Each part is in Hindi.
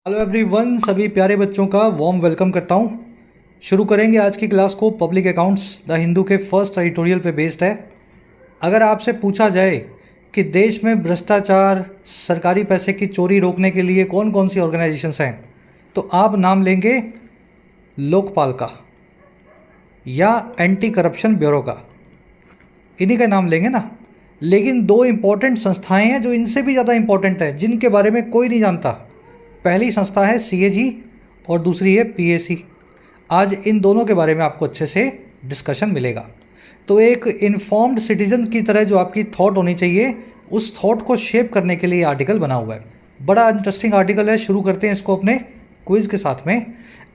हेलो एवरीवन, सभी प्यारे बच्चों का वार्म वेलकम करता हूँ। शुरू करेंगे आज की क्लास को। पब्लिक अकाउंट्स द हिंदू के फर्स्ट एडिटोरियल पे बेस्ड है। अगर आपसे पूछा जाए कि देश में भ्रष्टाचार, सरकारी पैसे की चोरी रोकने के लिए कौन कौन सी ऑर्गेनाइजेशंस हैं, तो आप नाम लेंगे लोकपाल का या एंटी करप्शन ब्यूरो का। इन्हीं का नाम लेंगे ना। लेकिन दो इम्पॉर्टेंट संस्थाएं हैं जो इनसे भी ज़्यादा इम्पॉर्टेंट है, जिनके बारे में कोई नहीं जानता। पहली संस्था है सीएजी और दूसरी है पीएसी। आज इन दोनों के बारे में आपको अच्छे से डिस्कशन मिलेगा। तो एक इन्फॉर्म्ड सिटीजन की तरह जो आपकी थॉट होनी चाहिए, उस थॉट को शेप करने के लिए आर्टिकल बना हुआ है। बड़ा इंटरेस्टिंग आर्टिकल है। शुरू करते हैं इसको अपने क्विज़ के साथ में।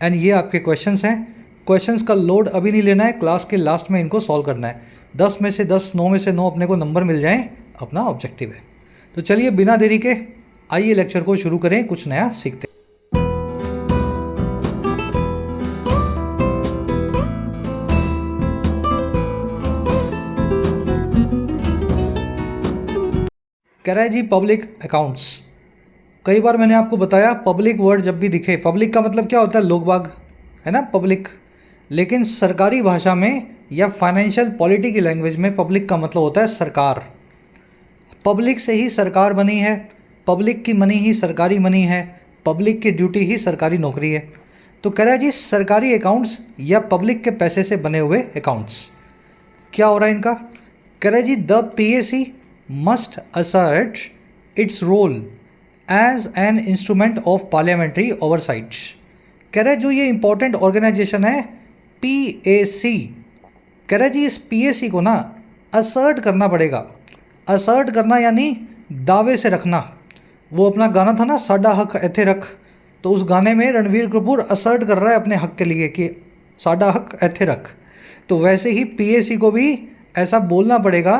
एंड ये आपके क्वेश्चंस हैं। क्वेश्चंस का लोड अभी नहीं लेना है, क्लास के लास्ट में इनको सॉल्व करना है। 10 में से 10, 9 में से 9 अपने को नंबर मिल जाएं, अपना ऑब्जेक्टिव है। तो चलिए बिना देरी के आइए लेक्चर को शुरू करें, कुछ नया सीखते हैं। कह रहा है जी पब्लिक अकाउंट्स। कई बार मैंने आपको बताया, पब्लिक वर्ड जब भी दिखे, पब्लिक का मतलब क्या होता है? लोग बाग, है ना, पब्लिक। लेकिन सरकारी भाषा में या फाइनेंशियल पॉलिटी की लैंग्वेज में पब्लिक का मतलब होता है सरकार। पब्लिक से ही सरकार बनी है, पब्लिक की मनी ही सरकारी मनी है, पब्लिक की ड्यूटी ही सरकारी नौकरी है। तो कह रहा है जी सरकारी अकाउंट्स या पब्लिक के पैसे से बने हुए अकाउंट्स। क्या हो रहा है इनका? कह रहा है जी the PAC must assert its role as an instrument of parliamentary oversight. कह रहा है जो ये इंपॉर्टेंट ऑर्गेनाइजेशन है पीएसी, कह रहा है जी इस पीएसी को ना असर्ट करना पड़ेगा। असर्ट करना यानी दावे से रखना। वो अपना गाना था ना, साडा हक एथे रख, तो उस गाने में रणवीर कपूर असर्ट कर रहा है अपने हक के लिए कि साडा हक एथे रख। तो वैसे ही पीएसी को भी ऐसा बोलना पड़ेगा,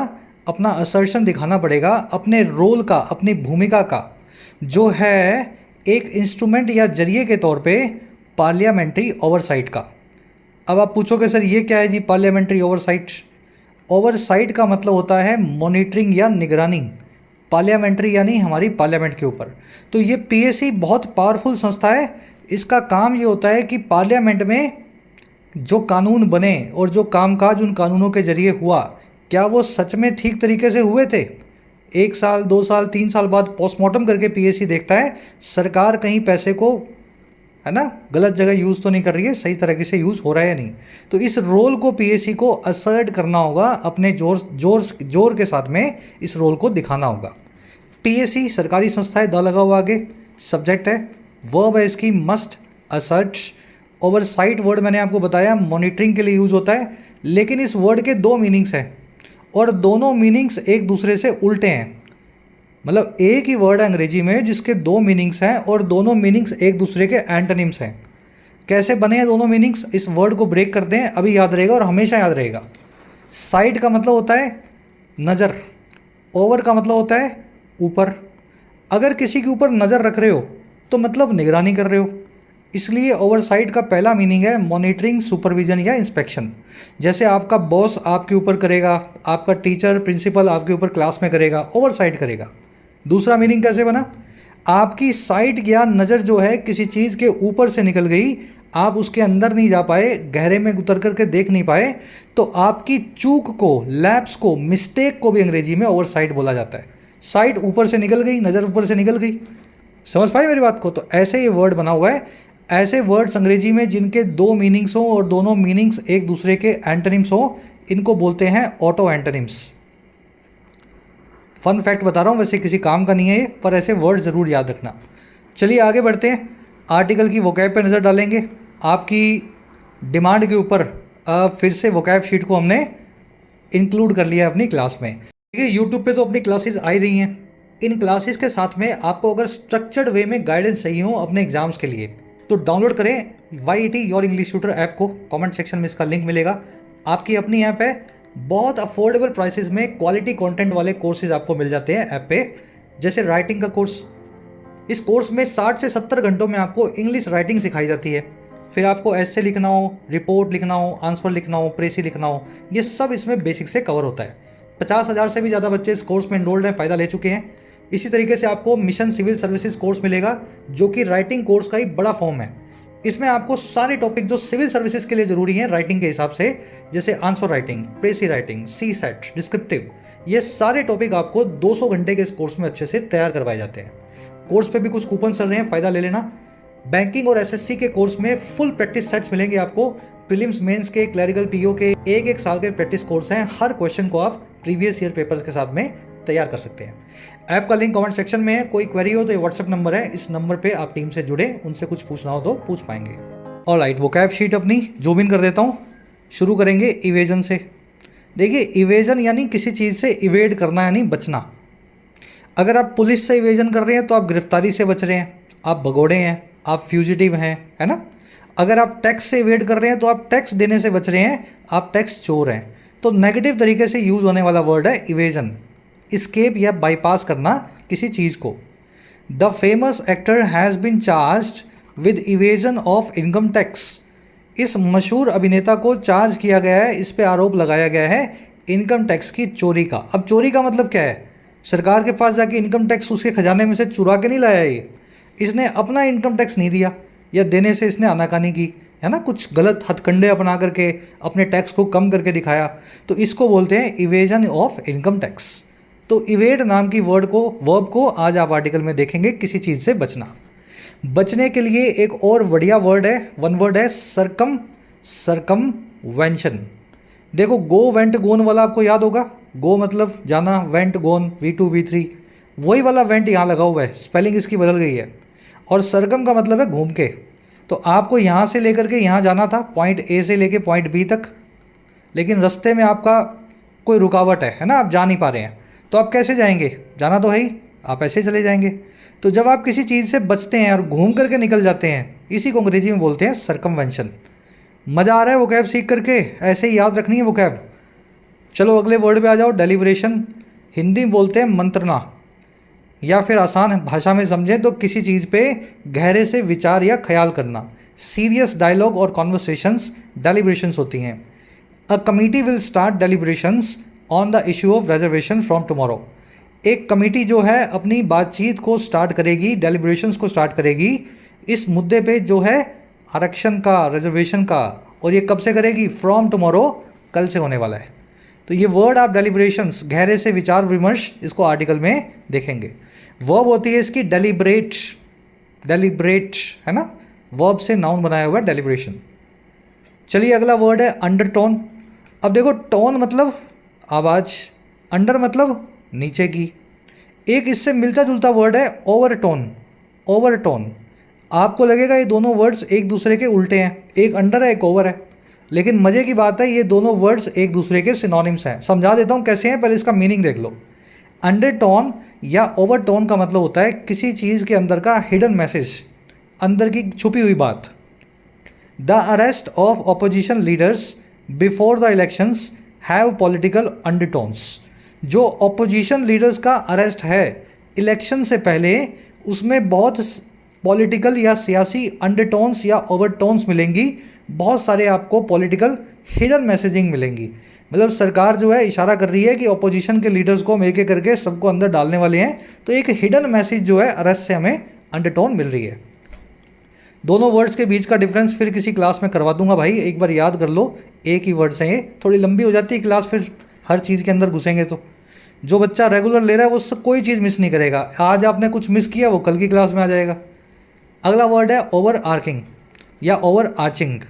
अपना असर्शन दिखाना पड़ेगा अपने रोल का, अपनी भूमिका का, जो है एक इंस्ट्रूमेंट या जरिए के तौर पे पार्लियामेंट्री ओवरसाइट का। अब आप पूछोगे सर ये क्या है जी पार्लियामेंट्री ओवरसाइट? ओवरसाइट का मतलब होता है मॉनिटरिंग या निगरानी। पार्लियामेंट्री यानी हमारी पार्लियामेंट के ऊपर। तो ये पीएसी बहुत पावरफुल संस्था है। इसका काम ये होता है कि पार्लियामेंट में जो कानून बने और जो कामकाज उन कानूनों के जरिए हुआ, क्या वो सच में ठीक तरीके से हुए थे? 1 साल, 2 साल, 3 साल बाद पोस्टमार्टम करके पीएसी देखता है सरकार कहीं पैसे को, है ना, गलत जगह यूज़ तो नहीं कर रही है, सही तरीके से यूज़ हो रहा है या नहीं। तो इस रोल को पीएसी को असर्ट करना होगा, अपने जोर के साथ में इस रोल को दिखाना होगा। पीएसी सरकारी संस्था है, द लगा हुआ आगे, सब्जेक्ट है, वर्ब है इसकी मस्ट असर्ट। ओवरसाइट वर्ड मैंने आपको बताया मॉनिटरिंग के लिए यूज़ होता है, लेकिन इस वर्ड के 2 मीनिंग्स हैं और दोनों मीनिंग्स एक दूसरे से उल्टे हैं। मतलब एक ही वर्ड है अंग्रेजी में जिसके 2 मीनिंग्स हैं और दोनों मीनिंग्स एक दूसरे के एंटोनिम्स हैं। कैसे बने हैं दोनों मीनिंग्स? इस वर्ड को ब्रेक करते हैं, अभी याद रहेगा और हमेशा याद रहेगा। साइड का मतलब होता है नज़र, ओवर का मतलब होता है ऊपर। अगर किसी के ऊपर नज़र रख रहे हो तो मतलब निगरानी कर रहे हो। इसलिए ओवरसाइट का पहला मीनिंग है मॉनिटरिंग, सुपरविजन या इंस्पेक्शन। जैसे आपका बॉस आपके ऊपर करेगा, आपका टीचर, प्रिंसिपल आपके ऊपर क्लास में करेगा, ओवरसाइट करेगा। दूसरा मीनिंग कैसे बना? आपकी साइट या नज़र जो है किसी चीज़ के ऊपर से निकल गई, आप उसके अंदर नहीं जा पाए, गहरे में उतर करके देख नहीं पाए, तो आपकी चूक को, लैप्स को, मिस्टेक को भी अंग्रेजी में ओवरसाइट बोला जाता है। साइट ऊपर से निकल गई, नज़र ऊपर से निकल गई। समझ पाए मेरी बात को? तो ऐसे ये वर्ड बना हुआ है। ऐसे वर्ड्स अंग्रेजी में जिनके 2 मीनिंग्स हो और दोनों मीनिंग्स एक दूसरे के एंटोनिम्स हो, इनको बोलते हैं ऑटो एंटोनिम्स। फन फैक्ट बता रहा हूँ, वैसे किसी काम का नहीं है ये, पर ऐसे वर्ड ज़रूर याद रखना। चलिए आगे बढ़ते हैं। आर्टिकल की वोकैब पे नज़र डालेंगे। आपकी डिमांड के ऊपर फिर से वोकैब शीट को हमने इंक्लूड कर लिया है अपनी क्लास में। देखिए यूट्यूब पे तो अपनी क्लासेस आ ही रही हैं। इन क्लासेस के साथ में आपको अगर स्ट्रक्चर्ड वे में गाइडेंस चाहिए हो अपने एग्जाम्स के लिए, तो डाउनलोड करें YET your English tutor app को। कमेंट सेक्शन में इसका लिंक मिलेगा। आपकी अपनी ऐप है, बहुत अफोर्डेबल प्राइसेस में क्वालिटी कंटेंट वाले कोर्सेज आपको मिल जाते हैं ऐप पे। जैसे राइटिंग का कोर्स, इस कोर्स में 60 से 70 घंटों में आपको इंग्लिश राइटिंग सिखाई जाती है। फिर आपको ऐसे लिखना हो, रिपोर्ट लिखना हो, आंसर लिखना हो, प्रेसी लिखना हो, ये सब इसमें बेसिक से कवर होता है। 50,000 से भी ज़्यादा बच्चे इस कोर्स में एनरोल्ड हैं, फ़ायदा ले चुके हैं। इसी तरीके से आपको मिशन सिविल सर्विसेज कोर्स मिलेगा, जो कि राइटिंग कोर्स का ही बड़ा फॉर्म है। इसमें आपको सारे टॉपिक जो सिविल सर्विसेज के लिए ज़रूरी हैं राइटिंग के हिसाब से, जैसे आंसर राइटिंग, प्रेसी राइटिंग, सी सेट, डिस्क्रिप्टिव, ये सारे टॉपिक आपको 200 घंटे के इस कोर्स में अच्छे से तैयार करवाए जाते हैं। कोर्स पे भी कुछ कूपन चल रहे हैं, फ़ायदा ले लेना। बैंकिंग और एसएससी के कोर्स में फुल प्रैक्टिस सेट्स मिलेंगे आपको। प्रीलिम्स, मेंस के, क्लरिकल, पीओ के एक साल के प्रैक्टिस कोर्स हैं। हर क्वेश्चन को आप प्रीवियस ईयर पेपर्स के साथ में तैयार कर सकते हैं। ऐप का लिंक कमेंट सेक्शन में है। कोई क्वेरी हो तो ये व्हाट्सएप नंबर है, इस नंबर पे आप टीम से जुड़े, उनसे कुछ पूछना हो तो पूछ पाएंगे। ऑलराइट, वोकैब शीट अपनी जूम इन कर देता हूँ। शुरू करेंगे इवेजन से। देखिए, इवेजन यानी किसी चीज़ से इवेड करना, यानी बचना। अगर आप पुलिस से इवेजन कर रहे हैं तो आप गिरफ्तारी से बच रहे हैं, आप भगोड़े हैं, आप फ्यूजिटिव हैं, है ना। अगर आप टैक्स से इवेड कर रहे हैं तो आप टैक्स देने से बच रहे हैं, आप टैक्स चोर हैं। तो नेगेटिव तरीके से यूज़ होने वाला वर्ड है इवेजन, इस्केप या बाईपास करना किसी चीज़ को। The famous actor has been charged with evasion of income tax. इस मशहूर अभिनेता को चार्ज किया गया है, इस पे आरोप लगाया गया है इनकम टैक्स की चोरी का। अब चोरी का मतलब क्या है? सरकार के पास जाके इनकम टैक्स उसके खजाने में से चुरा के नहीं लाया ये, इसने अपना इनकम टैक्स नहीं दिया, या देने से इसने आनाकानी की, है ना, कुछ गलत हथकंडे अपना करके अपने टैक्स को कम करके दिखाया, तो इसको बोलते हैं इवेजन ऑफ इनकम टैक्स। तो इवेड नाम की वर्ब को आज आप आर्टिकल में देखेंगे, किसी चीज़ से बचना। बचने के लिए एक और बढ़िया वर्ड है, वन वर्ड है सरकमवेंशन। देखो, गो वेंट गोन वाला आपको याद होगा। गो मतलब जाना, वेंट गोन V2 V3, वही वाला वेंट यहाँ लगा हुआ है, स्पेलिंग इसकी बदल गई है। और सरकम का मतलब है घूम के। तो आपको यहाँ से लेकर के यहाँ जाना था, पॉइंट A से लेके पॉइंट B तक, लेकिन रास्ते में आपका कोई रुकावट है ना, आप जा नहीं पा रहे हैं, तो आप कैसे जाएंगे? जाना तो है ही, आप ऐसे चले जाएंगे। तो जब आप किसी चीज़ से बचते हैं और घूम करके निकल जाते हैं, इसी को अंग्रेजी में बोलते हैं सरकमवेंशन। मज़ा आ रहा है वोकैब सीख करके? ऐसे ही याद रखनी है वोकैब। चलो अगले वर्ड पे आ जाओ, डेलिब्रेशन। हिंदी में बोलते हैं मंत्रणा, या फिर आसान भाषा में समझें तो किसी चीज़ पे गहरे से विचार या ख्याल करना। सीरियस डायलॉग और कॉन्वर्सेशंस डेलिब्रेशंस होती हैं। A committee will start deliberations on the issue of reservation from tomorrow. एक कमेटी जो है अपनी बातचीत को स्टार्ट करेगी, डेलिब्रेशंस को स्टार्ट करेगी इस मुद्दे पे जो है आरक्षण का, रिजर्वेशन का। और ये कब से करेगी? फ्रॉम टुमारो, कल से होने वाला है। तो ये वर्ड आप डेलिब्रेशंस, गहरे से विचार विमर्श, इसको आर्टिकल में देखेंगे। वर्ब होती है इसकी डेलिब्रेट, डेलिब्रेट, है ना, वर्ब से नाउन बनाया हुआ है डेलिब्रेशन। चलिए अगला वर्ड है अंडरटोन। अब देखो, टोन मतलब आवाज़, अंडर मतलब नीचे की। एक इससे मिलता जुलता वर्ड है ओवरटोन। ओवरटोन, आपको लगेगा ये दोनों वर्ड्स एक दूसरे के उल्टे हैं, एक अंडर है एक ओवर है, लेकिन मज़े की बात है ये दोनों वर्ड्स एक दूसरे के सिनोनिम्स हैं। समझा देता हूँ कैसे हैं, पहले इसका मीनिंग देख लो। अंडरटोन या ओवरटोन का मतलब होता है किसी चीज़ के अंदर का हिडन मैसेज, अंदर की छुपी हुई बात। The arrest of opposition leaders before the elections have political undertones. जो ऑपोजिशन लीडर्स का अरेस्ट है इलेक्शन से पहले, उसमें बहुत पॉलिटिकल या सियासी अंडरटोन्स या ओवरटोन्स मिलेंगी, बहुत सारे आपको पॉलिटिकल हिडन मैसेजिंग मिलेंगी। मतलब सरकार जो है इशारा कर रही है कि ऑपोजिशन के लीडर्स को हम एक एक करके सबको अंदर डालने वाले हैं, तो एक हिडन मैसेज जो है अरेस्ट से हमें अंडरटोन मिल रही है। दोनों वर्ड्स के बीच का डिफरेंस फिर किसी क्लास में करवा दूंगा भाई, एक बार याद कर लो। एक ही वर्ड्स हैं ये, थोड़ी लंबी हो जाती है क्लास, फिर हर चीज़ के अंदर घुसेंगे तो। जो बच्चा रेगुलर ले रहा है वो सब कोई चीज़ मिस नहीं करेगा। आज आपने कुछ मिस किया वो कल की क्लास में आ जाएगा। अगला वर्ड है ओवर आर्किंग या ओवर आर्चिंग।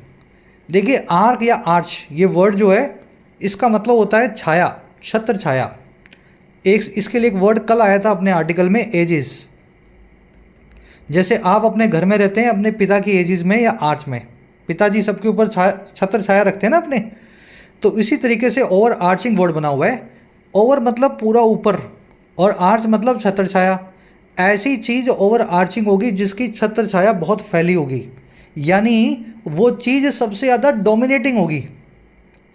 देखिए, आर्क या आर्च ये वर्ड जो है इसका मतलब होता है छाया, छत्र छाया। एक इसके लिए एक वर्ड कल आया था अपने आर्टिकल में, एजिस। जैसे आप अपने घर में रहते हैं अपने पिता की एजिस में या आर्च में, पिताजी सबके ऊपर छत्र छाया रखते हैं ना अपने, तो इसी तरीके से ओवर आर्चिंग वर्ड बना हुआ है। ओवर मतलब पूरा ऊपर और आर्च मतलब छत्र छाया। ऐसी चीज़ ओवर आर्चिंग होगी जिसकी छत्र छाया बहुत फैली होगी, यानी वो चीज़ सबसे ज़्यादा डोमिनेटिंग होगी।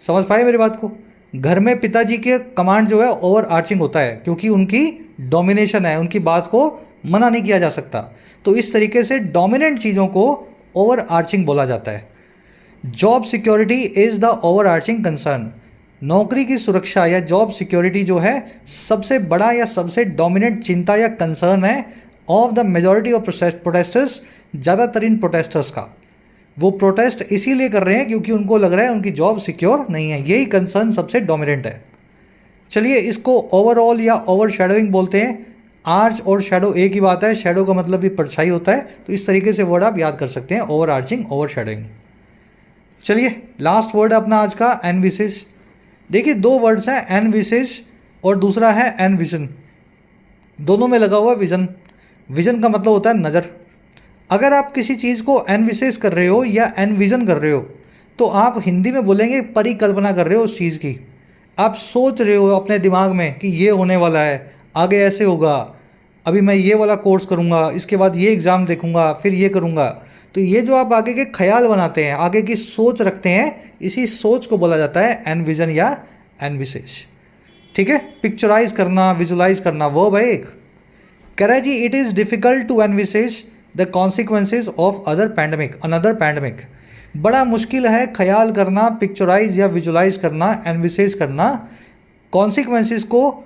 समझ पाए मेरी बात को? घर में पिताजी के कमांड जो है ओवर आर्चिंग होता है, क्योंकि उनकी डोमिनेशन है, उनकी बात को मना नहीं किया जा सकता। तो इस तरीके से डोमिनेंट चीज़ों को ओवर आर्चिंग बोला जाता है। Job security is the over arching concern. नौकरी की सुरक्षा या जॉब सिक्योरिटी जो है सबसे बड़ा या सबसे डोमिनेंट चिंता या कंसर्न है of the majority of protesters, ज़्यादातर इन प्रोटेस्टर्स का। वो प्रोटेस्ट इसीलिए कर रहे हैं क्योंकि उनको लग रहा है उनकी जॉब सिक्योर नहीं है, यही कंसर्न सबसे डोमिनेंट है। चलिए इसको ओवरऑल या ओवर शेडोइंग बोलते हैं। आर्च और शेडो एक ही बात है, शेडो का मतलब भी परछाई होता है, तो इस तरीके से वर्ड आप याद कर सकते हैं, ओवर आर्चिंग, ओवर शेडोइंग। चलिए लास्ट वर्ड है अपना आज का, एनविसिस। देखिए दो वर्ड्स हैं, एनविसिस और दूसरा है एनविजन, दोनों में लगा हुआ विजन। विजन का मतलब होता है नज़र। अगर आप किसी चीज़ को एनविसिस कर रहे हो या एनविजन कर रहे हो तो आप हिंदी में बोलेंगे परिकल्पना कर रहे हो उस चीज़ की। आप सोच रहे हो अपने दिमाग में कि ये होने वाला है, आगे ऐसे होगा, अभी मैं ये वाला कोर्स करूँगा, इसके बाद ये एग्ज़ाम देखूँगा, फिर ये करूँगा। तो ये जो आप आगे के ख्याल बनाते हैं, आगे की सोच रखते हैं, इसी सोच को बोला जाता है एनविजन या एनविसिस। ठीक है, पिक्चराइज करना, विजुलाइज करना, वर्ब है एक। कह रहा है जी it is difficult to envisage the consequences of another pandemic. बड़ा मुश्किल है ख्याल करना, पिक्चराइज या विजुलाइज करना, एनविसिस करना, कॉन्सिक्वेंसेज को,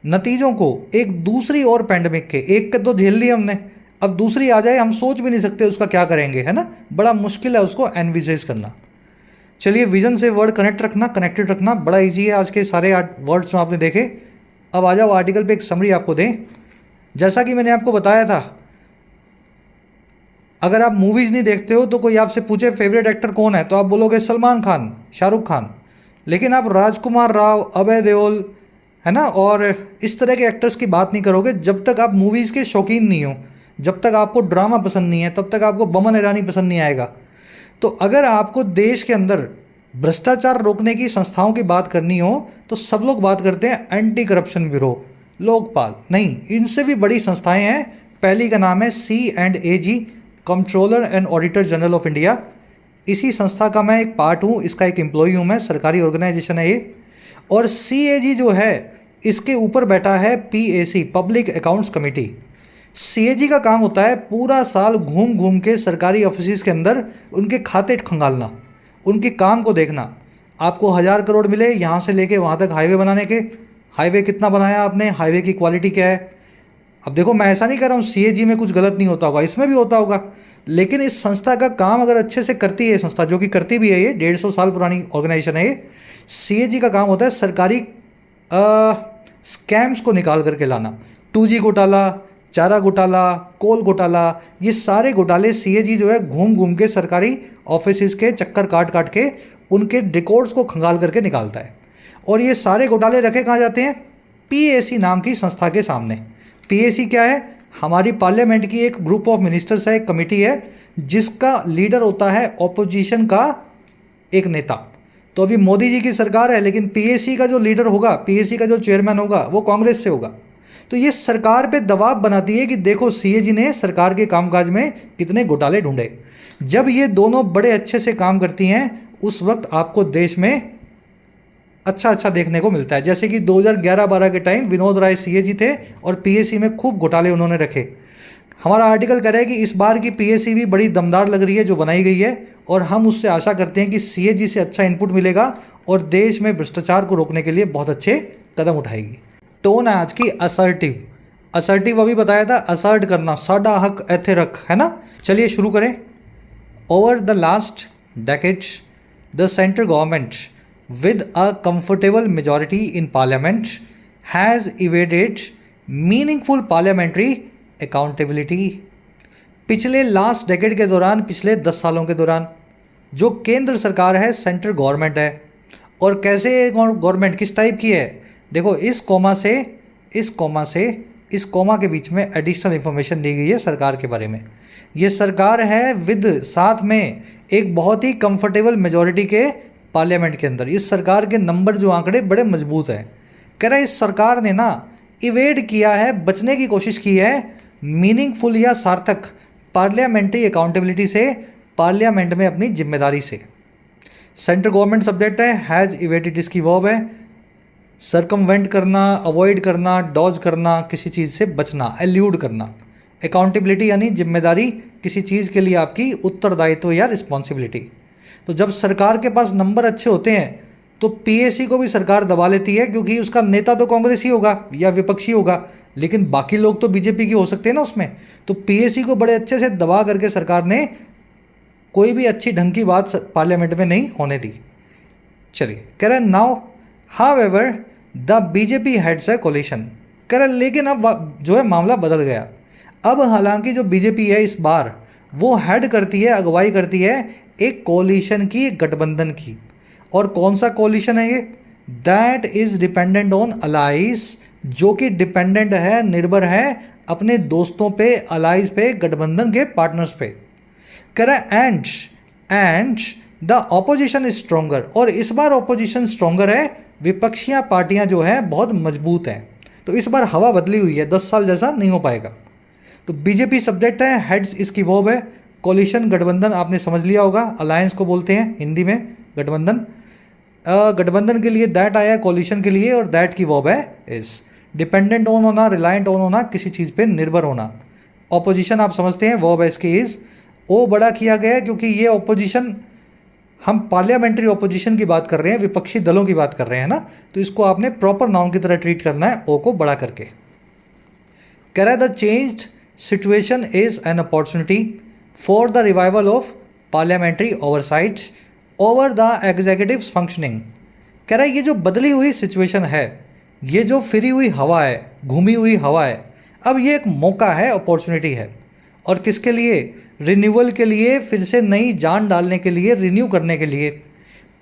नतीजों को एक दूसरी और पैंडमिक के। एक का तो झेल लिया हमने, अब दूसरी आ जाए हम सोच भी नहीं सकते उसका क्या करेंगे, है ना। बड़ा मुश्किल है उसको एनविसिस करना। चलिए विजन से वर्ड कनेक्टेड रखना बड़ा इजी है। आज के सारे वर्ड्स जो आपने देखे, अब आ जाओ आर्टिकल पे एक समरी आपको दें। जैसा कि मैंने आपको बताया था, अगर आप मूवीज़ नहीं देखते हो तो कोई आपसे पूछे फेवरेट एक्टर कौन है तो आप बोलोगे सलमान खान, शाहरुख खान। लेकिन आप राजकुमार राव, अभय देओल, है ना, और इस तरह के एक्टर्स की बात नहीं करोगे जब तक आप मूवीज़ के शौकीन नहीं हो, जब तक आपको ड्रामा पसंद नहीं है, तब तक आपको बमन ईरानी पसंद नहीं आएगा। तो अगर आपको देश के अंदर भ्रष्टाचार रोकने की संस्थाओं की बात करनी हो तो सब लोग बात करते हैं एंटी करप्शन ब्यूरो, लोकपाल। नहीं, इनसे भी बड़ी संस्थाएं हैं। पहली का नाम है C&AG, controller and Auditor General of India. इसी संस्था का मैं एक पार्ट हूँ, इसका एक एम्प्लॉई हूँ मैं, सरकारी ऑर्गेनाइजेशन है ये। और CAG जो है इसके ऊपर बैठा है PAC, public accounts committee. CAG का काम होता है पूरा साल घूम घूम के सरकारी ऑफिस के अंदर उनके खाते खंगालना, उनके काम को देखना। आपको 1000 करोड़ मिले यहाँ से लेके वहाँ तक हाईवे बनाने के, हाईवे कितना बनाया आपने, हाईवे की क्वालिटी क्या है। अब देखो मैं ऐसा नहीं कर रहा हूँ CAG में कुछ गलत नहीं होता होगा, इसमें भी होता होगा, लेकिन इस संस्था का काम अगर अच्छे से करती है संस्था, जो कि करती भी है, ये 150 साल पुरानी ऑर्गेनाइजेशन है ये। CAG का काम होता है सरकारी स्कैम्स को निकाल करके लाना। 2G घोटाला, चारा घोटाला, कोल घोटाला, ये सारे घोटाले CAG जो है घूम घूम के सरकारी ऑफिस के चक्कर काट काट के उनके रिकॉर्ड्स को खंगाल करके निकालता है। और ये सारे घोटाले रखे कहाँ जाते हैं? PAC नाम की संस्था के सामने। PAC क्या है? हमारी पार्लियामेंट की एक ग्रुप ऑफ मिनिस्टर्स है, एक कमेटी है, जिसका लीडर होता है ऑपोजिशन का एक नेता। तो अभी मोदी जी की सरकार है, लेकिन PAC का जो लीडर होगा, PAC का जो चेयरमैन होगा, वो कांग्रेस से होगा। तो ये सरकार पे दबाव बनाती है कि देखो CAG ने सरकार के कामकाज में कितने घोटाले ढूंढे। जब ये दोनों बड़े अच्छे से काम करती हैं उस वक्त आपको देश में अच्छा देखने को मिलता है। जैसे कि 2011-12 के टाइम विनोद राय CAG थे और PAC में खूब घोटाले उन्होंने रखे। हमारा आर्टिकल कह रहा है कि इस बार की PAC भी बड़ी दमदार लग रही है जो बनाई गई है, और हम उससे आशा करते हैं कि CAG से अच्छा इनपुट मिलेगा और देश में भ्रष्टाचार को रोकने के लिए बहुत अच्छे कदम उठाएगी। टोन है आज की असर्टिव अभी बताया था, असर्ट करना, साडा हक एथे रख, है ना। चलिए शुरू करें। Over the last decade the central government with a comfortable majority in parliament has evaded meaningful parliamentary accountability। पिछले लास्ट डेकेड के दौरान, पिछले 10 सालों के दौरान जो केंद्र सरकार है, सेंट्रल गवर्नमेंट है, और कैसे गवर्नमेंट किस टाइप की है, देखो इस कॉमा के बीच में एडिशनल इंफॉर्मेशन दी गई है सरकार के बारे में। ये सरकार है विद साथ में एक बहुत ही कंफर्टेबल मेजॉरिटी के पार्लियामेंट के अंदर। इस सरकार के नंबर जो आंकड़े बड़े मजबूत हैं। कह रहा है इस सरकार ने ना इवेड किया है, बचने की कोशिश की है मीनिंगफुल या सार्थक पार्लियामेंट्री अकाउंटेबिलिटी से, पार्लियामेंट में अपनी जिम्मेदारी से। सेंट्रल गवर्नमेंट सब्जेक्ट है, हैज़ इवेडेड इसकी वर्ब है। सरकमवेंट करना, अवॉइड करना, डॉज करना, किसी चीज़ से बचना, एल्यूड करना। अकाउंटेबिलिटी यानी जिम्मेदारी, किसी चीज़ के लिए आपकी उत्तरदायित्व या रिस्पॉन्सिबिलिटी। तो जब सरकार के पास नंबर अच्छे होते हैं तो पीएससी को भी सरकार दबा लेती है, क्योंकि उसका नेता तो कांग्रेस ही होगा या विपक्षी होगा, लेकिन बाकी लोग तो बीजेपी के हो सकते हैं ना उसमें। तो पीएससी को बड़े अच्छे से दबा करके सरकार ने कोई भी अच्छी ढंग की बात पार्लियामेंट में नहीं होने दी। चलिए, कह रहे now however the BJP heads a coalition. कह रहे लेकिन अब जो है मामला बदल गया। अब हालांकि जो बीजेपी है इस बार वो हेड करती है, अगुवाई करती है एक कोलिशन की, एक गठबंधन की। और कौन सा कोलिशन है ये? That is dependent on allies, जो कि डिपेंडेंट है, निर्भर है अपने दोस्तों पे, अलाइज पे, गठबंधन के पार्टनर्स पे। कह रहा and the opposition is stronger. और इस बार ऑपोजिशन स्ट्रोंगर है, विपक्षियाँ पार्टियाँ जो हैं बहुत मजबूत हैं। तो इस बार हवा बदली हुई है, 10 साल जैसा नहीं हो पाएगा। तो बीजेपी सब्जेक्ट है, हेड्स इसकी वर्ब है, कोलिशन गठबंधन आपने समझ लिया होगा, अलायंस को बोलते हैं हिंदी में गठबंधन। गठबंधन के लिए दैट आया है, कोलिशन के लिए, और दैट की वर्ब है इज। डिपेंडेंट ऑन होना, रिलायंट ऑन होना, किसी चीज़ पे निर्भर होना। ऑपोजिशन आप समझते हैं, वर्ब है इसकी इज। ओ बड़ा किया गया है क्योंकि ये ऑपोजिशन, हम पार्लियामेंट्री ऑपोजिशन की बात कर रहे हैं, विपक्षी दलों की बात कर रहे हैं ना, तो इसको आपने प्रॉपर नाउन की तरह ट्रीट करना है, ओ को बड़ा करके। कह रहा है the changed situation is an opportunity for the revival of parliamentary oversight over the executive functioning. कह रहा है ये जो बदली हुई सिचुएशन है, ये जो फिरी हुई हवा है, घूमी हुई हवा है, अब ये एक मौका है, अपॉर्चुनिटी है। और किसके लिए? रिन्यूअल के लिए, फिर से नई जान डालने के लिए, रिन्यू करने के लिए।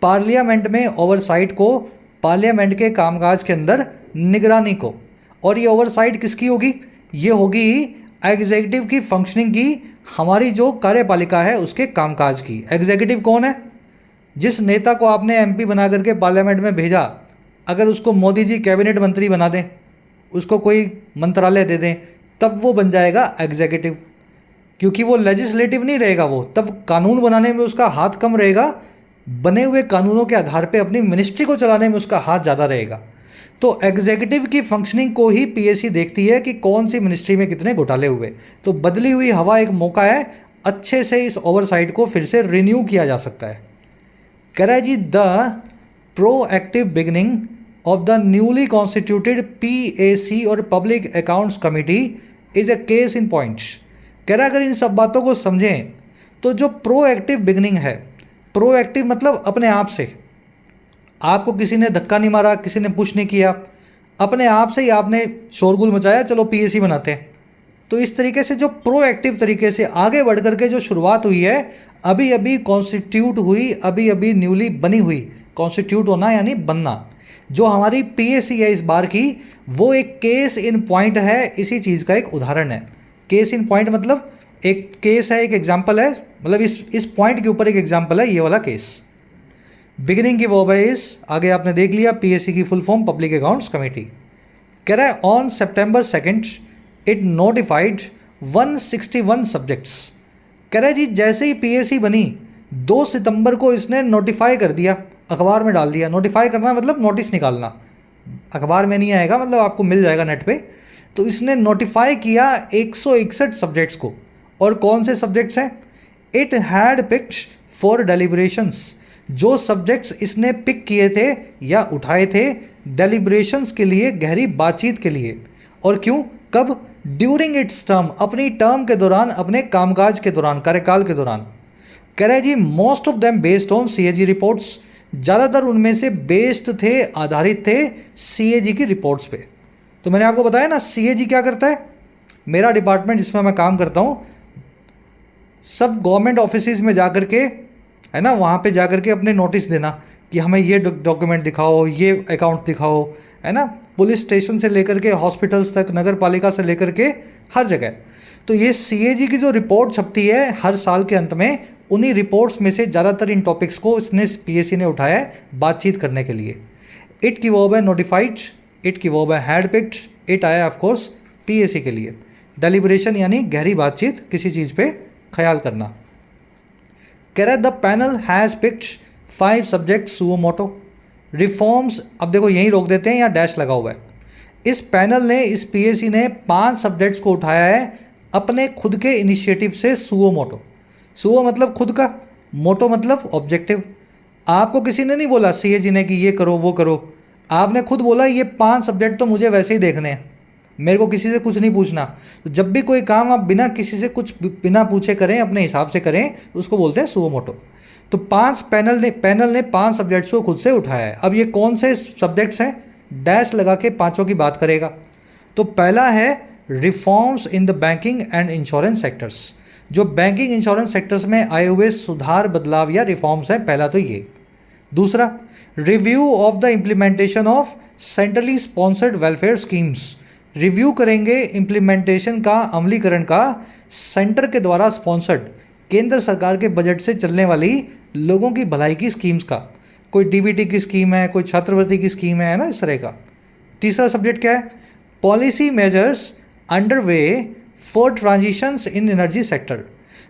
पार्लियामेंट में ओवरसाइट को, पार्लियामेंट के कामकाज के अंदर निगरानी को। और ये ओवरसाइट किसकी होगी? ये होगी एग्जीक्यूटिव की फंक्शनिंग की, हमारी जो कार्यपालिका है उसके कामकाज की। एग्जीक्यूटिव कौन है? जिस नेता को आपने एमपी बना करके पार्लियामेंट में भेजा, अगर उसको मोदी जी कैबिनेट मंत्री बना दें, उसको कोई मंत्रालय दे दें, तब वो बन जाएगा एग्जीक्यूटिव। क्योंकि वो लेजिस्लेटिव नहीं रहेगा, वो तब कानून बनाने में उसका हाथ कम रहेगा, बने हुए कानूनों के आधार पे अपनी मिनिस्ट्री को चलाने में उसका हाथ ज़्यादा रहेगा। तो एग्जीक्यूटिव की फंक्शनिंग को ही पीएससी देखती है कि कौन सी मिनिस्ट्री में कितने घोटाले हुए। तो बदली हुई हवा एक मौका है, अच्छे से इस ओवरसाइट को फिर से रिन्यू किया जा सकता है। कह रहा है जी the proactive beginning of the newly constituted PAC और public accounts committee is a case in point. कह रहा है अगर इन सब बातों को समझें तो जो प्रोएक्टिव बिगिनिंग है, प्रोएक्टिव मतलब अपने आप से, आपको किसी ने धक्का नहीं मारा, किसी ने पुश नहीं किया, अपने आप से ही आपने शोरगुल मचाया, चलो पीएसी बनाते हैं। तो इस तरीके से जो प्रोएक्टिव तरीके से आगे बढ़ करके जो शुरुआत हुई है, अभी अभी कॉन्स्टिट्यूट हुई, अभी अभी न्यूली बनी हुई, कॉन्स्टिट्यूट होना यानी बनना, जो हमारी पीएसी है इस बार की, वो एक केस इन पॉइंट है, इसी चीज़ का एक उदाहरण है। केस इन पॉइंट मतलब एक केस है, एक एग्जाम्पल है, मतलब इस पॉइंट के ऊपर एक एग्जाम्पल है ये वाला केस। बिगिनिंग की वर्ब है इज, आगे आपने देख लिया, पीएससी की full form public accounts committee. कह रहा है on September 2 it notified 161 subjects. कह रहा है जी जैसे ही पीएससी बनी 2 सितंबर को इसने नोटिफाई कर दिया, अखबार में डाल दिया। नोटिफाई करना मतलब नोटिस निकालना, अखबार में नहीं आएगा, मतलब आपको मिल जाएगा नेट पे। तो इसने नोटिफाई किया 161 सब्जेक्ट्स को। और कौन से सब्जेक्ट्स हैं? It had picked for deliberations, जो सब्जेक्ट्स इसने पिक किए थे या उठाए थे डेलिब्रेशंस के लिए, गहरी बातचीत के लिए। और क्यों, कब? ड्यूरिंग इट्स टर्म, अपनी टर्म के दौरान, अपने कामकाज के दौरान, कार्यकाल के दौरान। कह रहा है जी most of them based on CAG reports, ज़्यादातर उनमें से बेस्ड थे, आधारित थे सीएजी की रिपोर्ट्स पे। तो मैंने आपको बताया ना सीएजी क्या करता है, मेरा डिपार्टमेंट जिसमें मैं काम करता हूँ, सब गवर्नमेंट ऑफिसेज में जा कर के, है ना, वहाँ पे जा कर के अपने नोटिस देना कि हमें ये डॉक्यूमेंट दिखाओ, ये अकाउंट दिखाओ, है ना, पुलिस स्टेशन से लेकर के हॉस्पिटल्स तक, नगर पालिका से लेकर के हर जगह। तो ये सीएजी की जो रिपोर्ट छपती है हर साल के अंत में, उन्हीं रिपोर्ट्स में से ज़्यादातर इन टॉपिक्स को इसने पीएससी ने उठाया है बातचीत करने के लिए। इट की वर्ब है नोटिफाइड, इट की वर्ब है हैड पिक्ड, इट आया ऑफ कोर्स पीएससी के लिए। डेलिब्रेशन यानी गहरी बातचीत, किसी चीज़ पे ख्याल करना। कह रहा है the panel has picked 5 subject suo motu reforms. अब देखो यहीं रोक देते हैं या डैश लगा हुआ है। इस पैनल ने, इस पीएससी ने 5 सब्जेक्ट्स को उठाया है अपने खुद के इनिशिएटिव से, सुओ मोटो। सुओ मतलब खुद का, मोटो मतलब ऑब्जेक्टिव, आपको किसी ने नहीं बोला सीए जी ने कि ये करो वो करो, आपने खुद बोला ये 5 सब्जेक्ट तो मुझे वैसे ही देखने हैं, मेरे को किसी से कुछ नहीं पूछना। तो जब भी कोई काम आप बिना किसी से कुछ बिना पूछे करें, अपने हिसाब से करें, तो उसको बोलते हैं सुओ मोटो। तो 5 पैनल ने 5 सब्जेक्ट्स को खुद से उठाया है। अब ये कौन से सब्जेक्ट्स हैं, डैश लगा के पाँचों की बात करेगा। तो पहला है reforms in the banking and insurance sectors, जो बैंकिंग इंश्योरेंस सेक्टर्स में आए हुए सुधार, बदलाव या रिफॉर्म्स हैं, पहला तो ये। दूसरा, review of the implementation of centrally sponsored welfare schemes, review करेंगे इम्प्लीमेंटेशन का, अमलीकरण का, सेंटर के द्वारा स्पॉन्सर्ड, केंद्र सरकार के बजट से चलने वाली लोगों की भलाई की स्कीम्स का। कोई डीबीटी की स्कीम है, कोई छात्रवृत्ति की स्कीम है ना, इस तरह का। तीसरा सब्जेक्ट क्या है, policy measures under way for transitions in energy sector,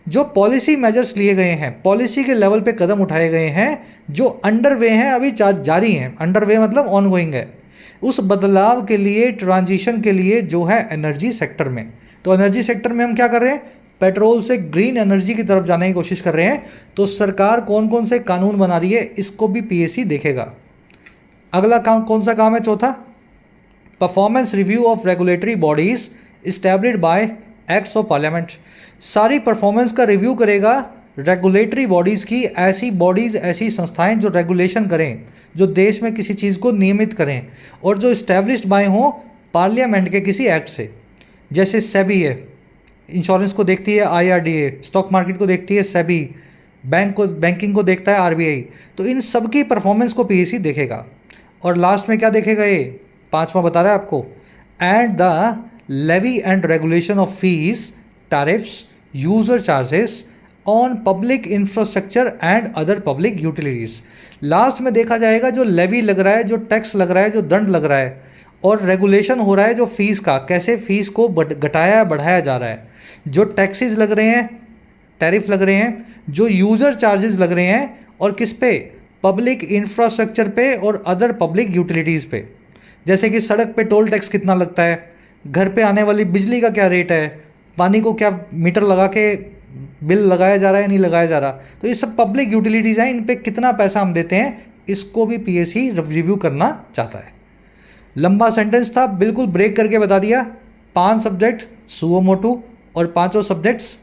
जो पॉलिसी मेजर्स लिए गए हैं, पॉलिसी के लेवल पे कदम उठाए गए हैं जो अंडर वे हैं, अभी जारी हैं। अंडर वे मतलब ऑन गोइंग है, उस बदलाव के लिए, ट्रांजिशन के लिए जो है एनर्जी सेक्टर में। तो एनर्जी सेक्टर में हम क्या कर रहे हैं, पेट्रोल से ग्रीन एनर्जी की तरफ जाने की कोशिश कर रहे हैं। तो सरकार कौन कौन से कानून बना रही है, इसको भी पीएससी देखेगा। अगला काम कौन सा काम है, चौथा, performance review of regulatory bodies established bye acts of parliament, सारी परफॉर्मेंस का रिव्यू करेगा रेगुलेटरी बॉडीज़ की, ऐसी बॉडीज़, ऐसी संस्थाएं जो रेगुलेशन करें, जो देश में किसी चीज़ को नियमित करें और जो इस्टेब्लिश्ड बाय हों पार्लियामेंट के किसी एक्ट से। जैसे सेबी है, इंश्योरेंस को देखती है आईआरडीए, स्टॉक मार्केट को देखती है सेबी, बैंकिंग को देखता है आरबीआई। तो इन सब की परफॉर्मेंस को पीएससी देखेगा। और लास्ट में क्या देखेगा, ये पांचवा बता रहा है आपको, and the levy and regulation of fees, tariffs, user charges on public infrastructure and other public utilities. Last में देखा जाएगा जो लेवी लग रहा है, जो टैक्स लग रहा है, जो दंड लग रहा है, और रेगुलेशन हो रहा है जो फीस का, कैसे फीस को घटाया बढ़ाया जा रहा है, जो टैक्सेस लग रहे हैं, टैरिफ लग रहे हैं, जो यूज़र चार्जेस लग रहे हैं, और किस पे, पब्लिक इंफ्रास्ट्रक्चर पे और अदर पब्लिक यूटिलिटीज़ पे। जैसे कि सड़क पे टोल टैक्स कितना लगता है, घर पे आने वाली बिजली का क्या रेट है, पानी को क्या मीटर लगा के बिल लगाया जा रहा है, नहीं लगाया जा रहा। तो ये सब पब्लिक यूटिलिटीज़ हैं, इन पे कितना पैसा हम देते हैं, इसको भी पीएससी रिव्यू करना चाहता है। लंबा सेंटेंस था, बिल्कुल ब्रेक करके बता दिया। 5 सब्जेक्ट सुओ मोटो और पांचों सब्जेक्ट्स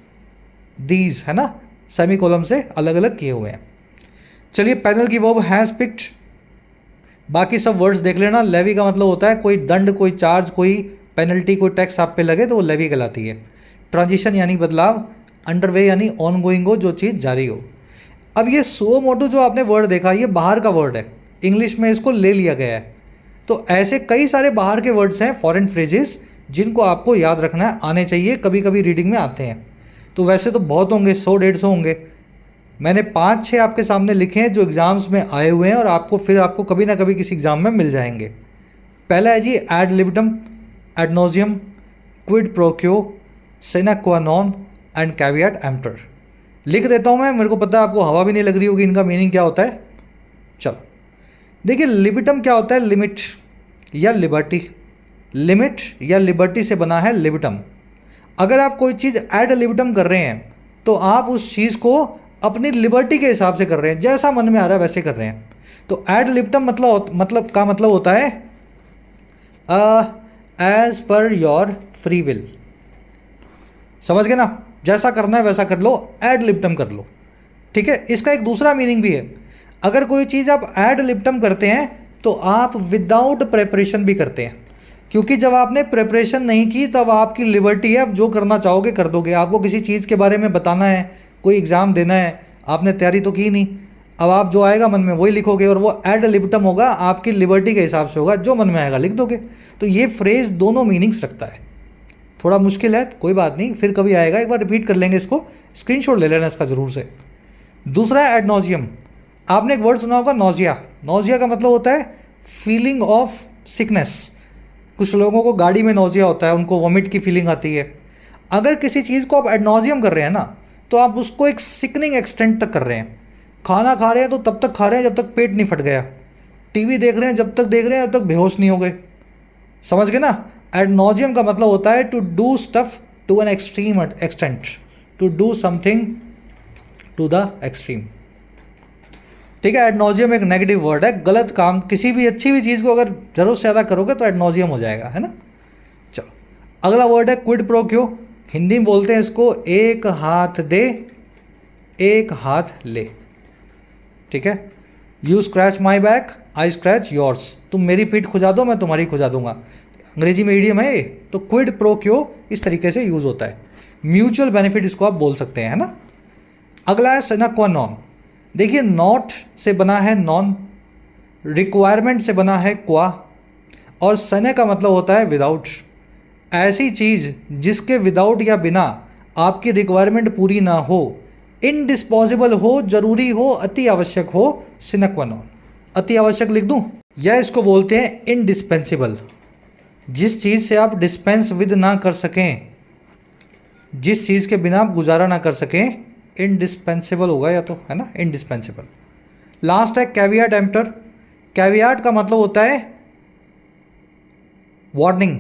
दीज, है ना, सेमी कॉलम से अलग अलग किए हुए हैं। चलिए, पैनल की वर्ब हैज़ पिक्ड, बाकी सब वर्ड्स देख लेना। लेवी का मतलब होता है कोई दंड, कोई चार्ज, कोई पेनल्टी, कोई टैक्स आप पे लगे तो वो लेवी कहलाती है। ट्रांजिशन यानी बदलाव, अंडरवे यानी ऑन गोइंग हो, जो चीज़ जारी हो। अब ये सुओ मोटो जो आपने वर्ड देखा, ये बाहर का वर्ड है, इंग्लिश में इसको ले लिया गया है। तो ऐसे कई सारे बाहर के वर्ड्स हैं, फॉरेन फ्रेजेस, जिनको आपको याद रखना है, आने चाहिए, कभी कभी रीडिंग में आते हैं। तो वैसे तो बहुत होंगे, 100-150 होंगे। मैंने 5-6 आपके सामने लिखे हैं जो एग्ज़ाम्स में आए हुए हैं और आपको कभी ना कभी किसी एग्ज़ाम में मिल जाएंगे। पहला है जी एड लिबिटम, एड नॉजियम, क्विड प्रोक्यो, सिना क्वा नॉन एंड कैविएट एम्प्टर। लिख देता हूँ मैं, मेरे को पता है आपको हवा भी नहीं लग रही होगी इनका मीनिंग क्या होता है। चलो देखिए, लिबिटम क्या होता है, लिमिट या लिबर्टी, लिमिट या लिबर्टी से बना है लिबिटम। अगर आप कोई चीज़ एड लिबिटम कर रहे हैं तो आप उस चीज़ को अपनी लिबर्टी के हिसाब से कर रहे हैं, जैसा मन में आ रहा है वैसे कर रहे हैं। तो एड लिबिटम मतलब होता है as per your free will. समझ गए ना, जैसा करना है वैसा कर लो, एड लिबिटम कर लो, ठीक है। इसका एक दूसरा मीनिंग भी है, अगर कोई चीज़ आप एड लिबिटम करते हैं तो आप विदाउट प्रेपरेशन भी करते हैं, क्योंकि जब आपने प्रेपरेशन नहीं की तब आपकी लिबर्टी है, आप जो करना चाहोगे कर दोगे। आपको किसी चीज़ के बारे में बताना है, कोई एग्ज़ाम देना है, आपने तैयारी तो की नहीं, अब आप जो आएगा मन में वही लिखोगे और वो एड लिबिटम होगा, आपकी लिबर्टी के हिसाब से होगा, जो मन में आएगा लिख दोगे। तो ये फ्रेज़ दोनों मीनिंग्स रखता है। थोड़ा मुश्किल है, कोई बात नहीं, फिर कभी आएगा, एक बार रिपीट कर लेंगे इसको, स्क्रीनशॉट ले लेना इसका ज़रूर से। दूसरा है एड नॉजियम। आपने एक वर्ड सुना होगा नॉजिया। नॉजिया का मतलब होता है फीलिंग ऑफ सिकनेस। कुछ लोगों को गाड़ी में नॉजिया होता है, उनको वॉमिट की फीलिंग आती है। अगर किसी चीज़ को आप एड नॉजियम कर रहे हैं ना, तो आप उसको एक सिकनिंग एक्सटेंट तक कर रहे हैं। खाना खा रहे हैं तो तब तक खा रहे हैं जब तक पेट नहीं फट गया, टीवी देख रहे हैं जब तक देख रहे हैं जब तक बेहोश नहीं हो गए। समझ गए ना, एड नॉजियम का मतलब होता है to do stuff to an extreme extent, to do something to the extreme, ठीक है। एड नॉजियम एक नेगेटिव वर्ड है, गलत काम, किसी भी अच्छी भी चीज़ को अगर ज़रूरत से ज़्यादा करोगे तो एड नॉजियम हो जाएगा, है ना। चलो अगला वर्ड है क्विड प्रो क्यो। हिंदी में बोलते हैं इसको एक हाथ दे एक हाथ ले। ठीक है। You scratch my back I scratch yours. तुम मेरी पीठ खुजा दो मैं तुम्हारी खुजा दूंगा। अंग्रेजी में इडियम है ये, तो क्विड प्रो क्यो इस तरीके से यूज़ होता है। म्यूचुअल बेनिफिट इसको आप बोल सकते हैं, है ना। अगला है सिना क्वा नॉन। देखिए नॉट से बना है नॉन, रिक्वायरमेंट से बना है क्वा, और सने का मतलब होता है विदाउट। ऐसी चीज़ जिसके विदाउट या बिना आपकी रिक्वायरमेंट पूरी ना हो, इनडिस्पोजेबल हो, जरूरी हो, अति आवश्यक हो, सिना क्वा नॉन। अति आवश्यक लिख दूं, या इसको बोलते हैं इनडिस्पेंसिबल। जिस चीज़ से आप डिस्पेंस विद ना कर सकें, जिस चीज़ के बिना आप गुजारा ना कर सकें, इनडिस्पेंसिबल होगा या तो, है ना, इनडिस्पेंसिबल। लास्ट है कैवियाट एम्प्टर। कैवियाट का मतलब होता है वार्निंग,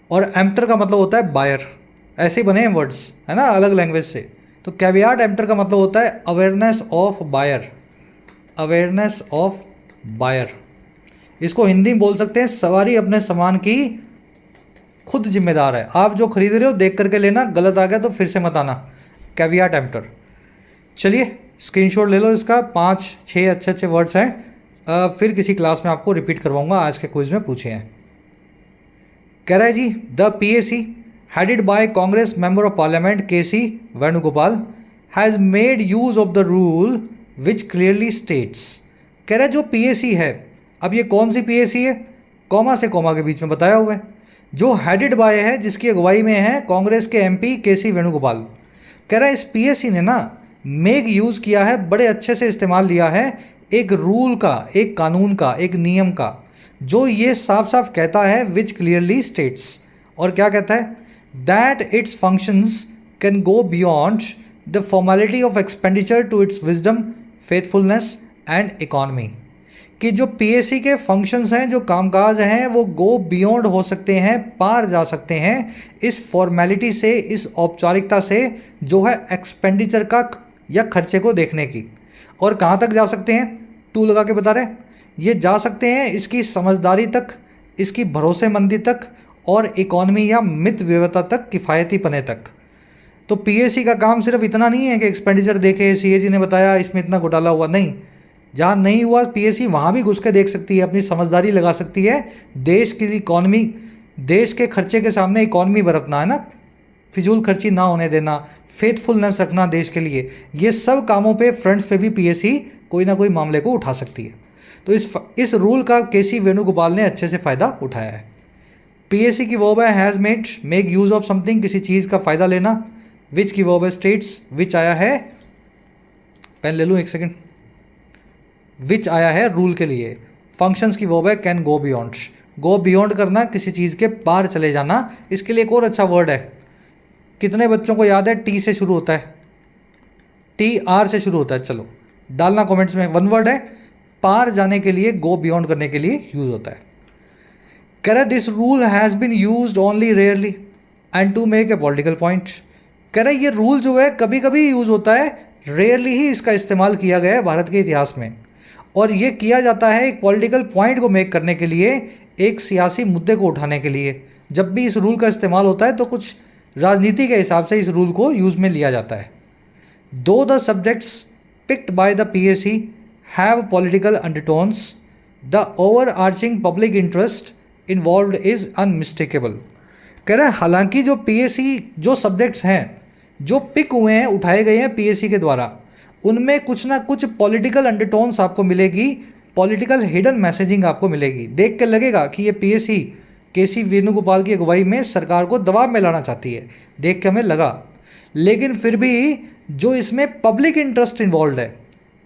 और एम्प्टर का मतलब होता है बायर। ऐसे ही बने हैं वर्ड्स, है ना, अलग लैंग्वेज से। तो कैवियाट एम्प्टर का मतलब होता है awareness of buyer, awareness of buyer. इसको हिंदी में बोल सकते हैं सवारी अपने सामान की खुद जिम्मेदार है। आप जो खरीद रहे हो देख करके लेना, गलत आ गया तो फिर से मत आना। Caveat emptor. चलिए स्क्रीनशॉट ले लो इसका, 5-6 अच्छे अच्छे वर्ड्स हैं। फिर किसी क्लास में आपको रिपीट करवाऊंगा, आज के क्विज में पूछे हैं। कह रहा है जी the PAC headed by Congress Member of Parliament KC Venugopal has made use of the rule which clearly states। कह रहा है जो PAC है, अब ये कौन सी PAC है, कॉमा से कॉमा के बीच में बताया हुआ है, जो हेडेड बाय है, जिसकी अगुवाई में है कांग्रेस के MP KC वेणुगोपाल। कह रहा है इस PAC ने ना मेक यूज़ किया है, बड़े अच्छे से इस्तेमाल लिया है एक रूल का, एक कानून का, एक नियम का, जो ये साफ साफ कहता है विच क्लियरली स्टेट्स। और क्या कहता है, that its functions can go beyond the formality of expenditure to its wisdom, faithfulness and economy. कि जो PAC के फंक्शंस हैं, जो कामकाज हैं, वो गो बियॉन्ड हो सकते हैं, पार जा सकते हैं इस फॉर्मेलिटी से, इस औपचारिकता से जो है एक्सपेंडिचर का या खर्चे को देखने की। और कहाँ तक जा सकते हैं, टू लगा के बता रहे हैं, ये जा सकते हैं इसकी समझदारी तक, इसकी भरोसेमंदी तक, और इकॉनमी या मित व्यवस्था तक, किफ़ायती पने तक। तो PAC का काम सिर्फ इतना नहीं है कि एक्सपेंडिचर देखे, CAG ने बताया इसमें इतना घोटाला हुआ, नहीं। जहाँ नहीं हुआ PAC वहाँ भी घुस के देख सकती है, अपनी समझदारी लगा सकती है। देश की इकॉनमी, देश के खर्चे के सामने इकॉनमी बरतना, है ना, फिजूल खर्ची ना होने देना, फेथफुलनेस रखना देश के लिए, ये सब कामों पे, फ्रंट्स पे भी PAC कोई ना कोई मामले को उठा सकती है। तो इस रूल का KC वेणुगोपाल ने अच्छे से फ़ायदा उठाया है। PAC की वर्ब है has made, make use of something, किसी चीज़ का फ़ायदा लेना। विच की वर्ब है स्टेट्स, विच आया है, पेन ले लूँ एक सेकेंड, विच आया है रूल के लिए। फंक्शंस की वर्ब है can go beyond, go beyond करना, किसी चीज़ के पार चले जाना। इसके लिए एक और अच्छा वर्ड है, कितने बच्चों को याद है, टी से शुरू होता है, TR से शुरू होता है, चलो डालना कमेंट्स में। वन वर्ड है, पार जाने के लिए, गो बियॉन्ड करने के लिए यूज होता है। कह रहा है this rule has been used only rarely and to make a political point. कह रहा है ये रूल जो है कभी कभी यूज़ होता है, रेयरली ही इसका इस्तेमाल किया गया है भारत के इतिहास में, और ये किया जाता है एक पॉलिटिकल पॉइंट को मेक करने के लिए, एक सियासी मुद्दे को उठाने के लिए। जब भी इस रूल का इस्तेमाल होता है तो कुछ राजनीति के हिसाब से इस रूल को यूज़ में लिया जाता है। Though the subjects picked by the PAC have political undertones, the overarching public interest involved is unmistakable. कह रहा है हालांकि जो PAC, जो सब्जेक्ट्स हैं जो पिक हुए हैं, उठाए गए हैं PAC के द्वारा, उनमें कुछ ना कुछ पॉलिटिकल अंडरटोन्स आपको मिलेगी, पॉलिटिकल हिडन मैसेजिंग आपको मिलेगी। देख के लगेगा कि ये PAC KC वेणुगोपाल की अगुवाई में सरकार को दबाव में लाना चाहती है, देख के हमें लगा। लेकिन फिर भी जो इसमें पब्लिक इंटरेस्ट इन्वॉल्व है,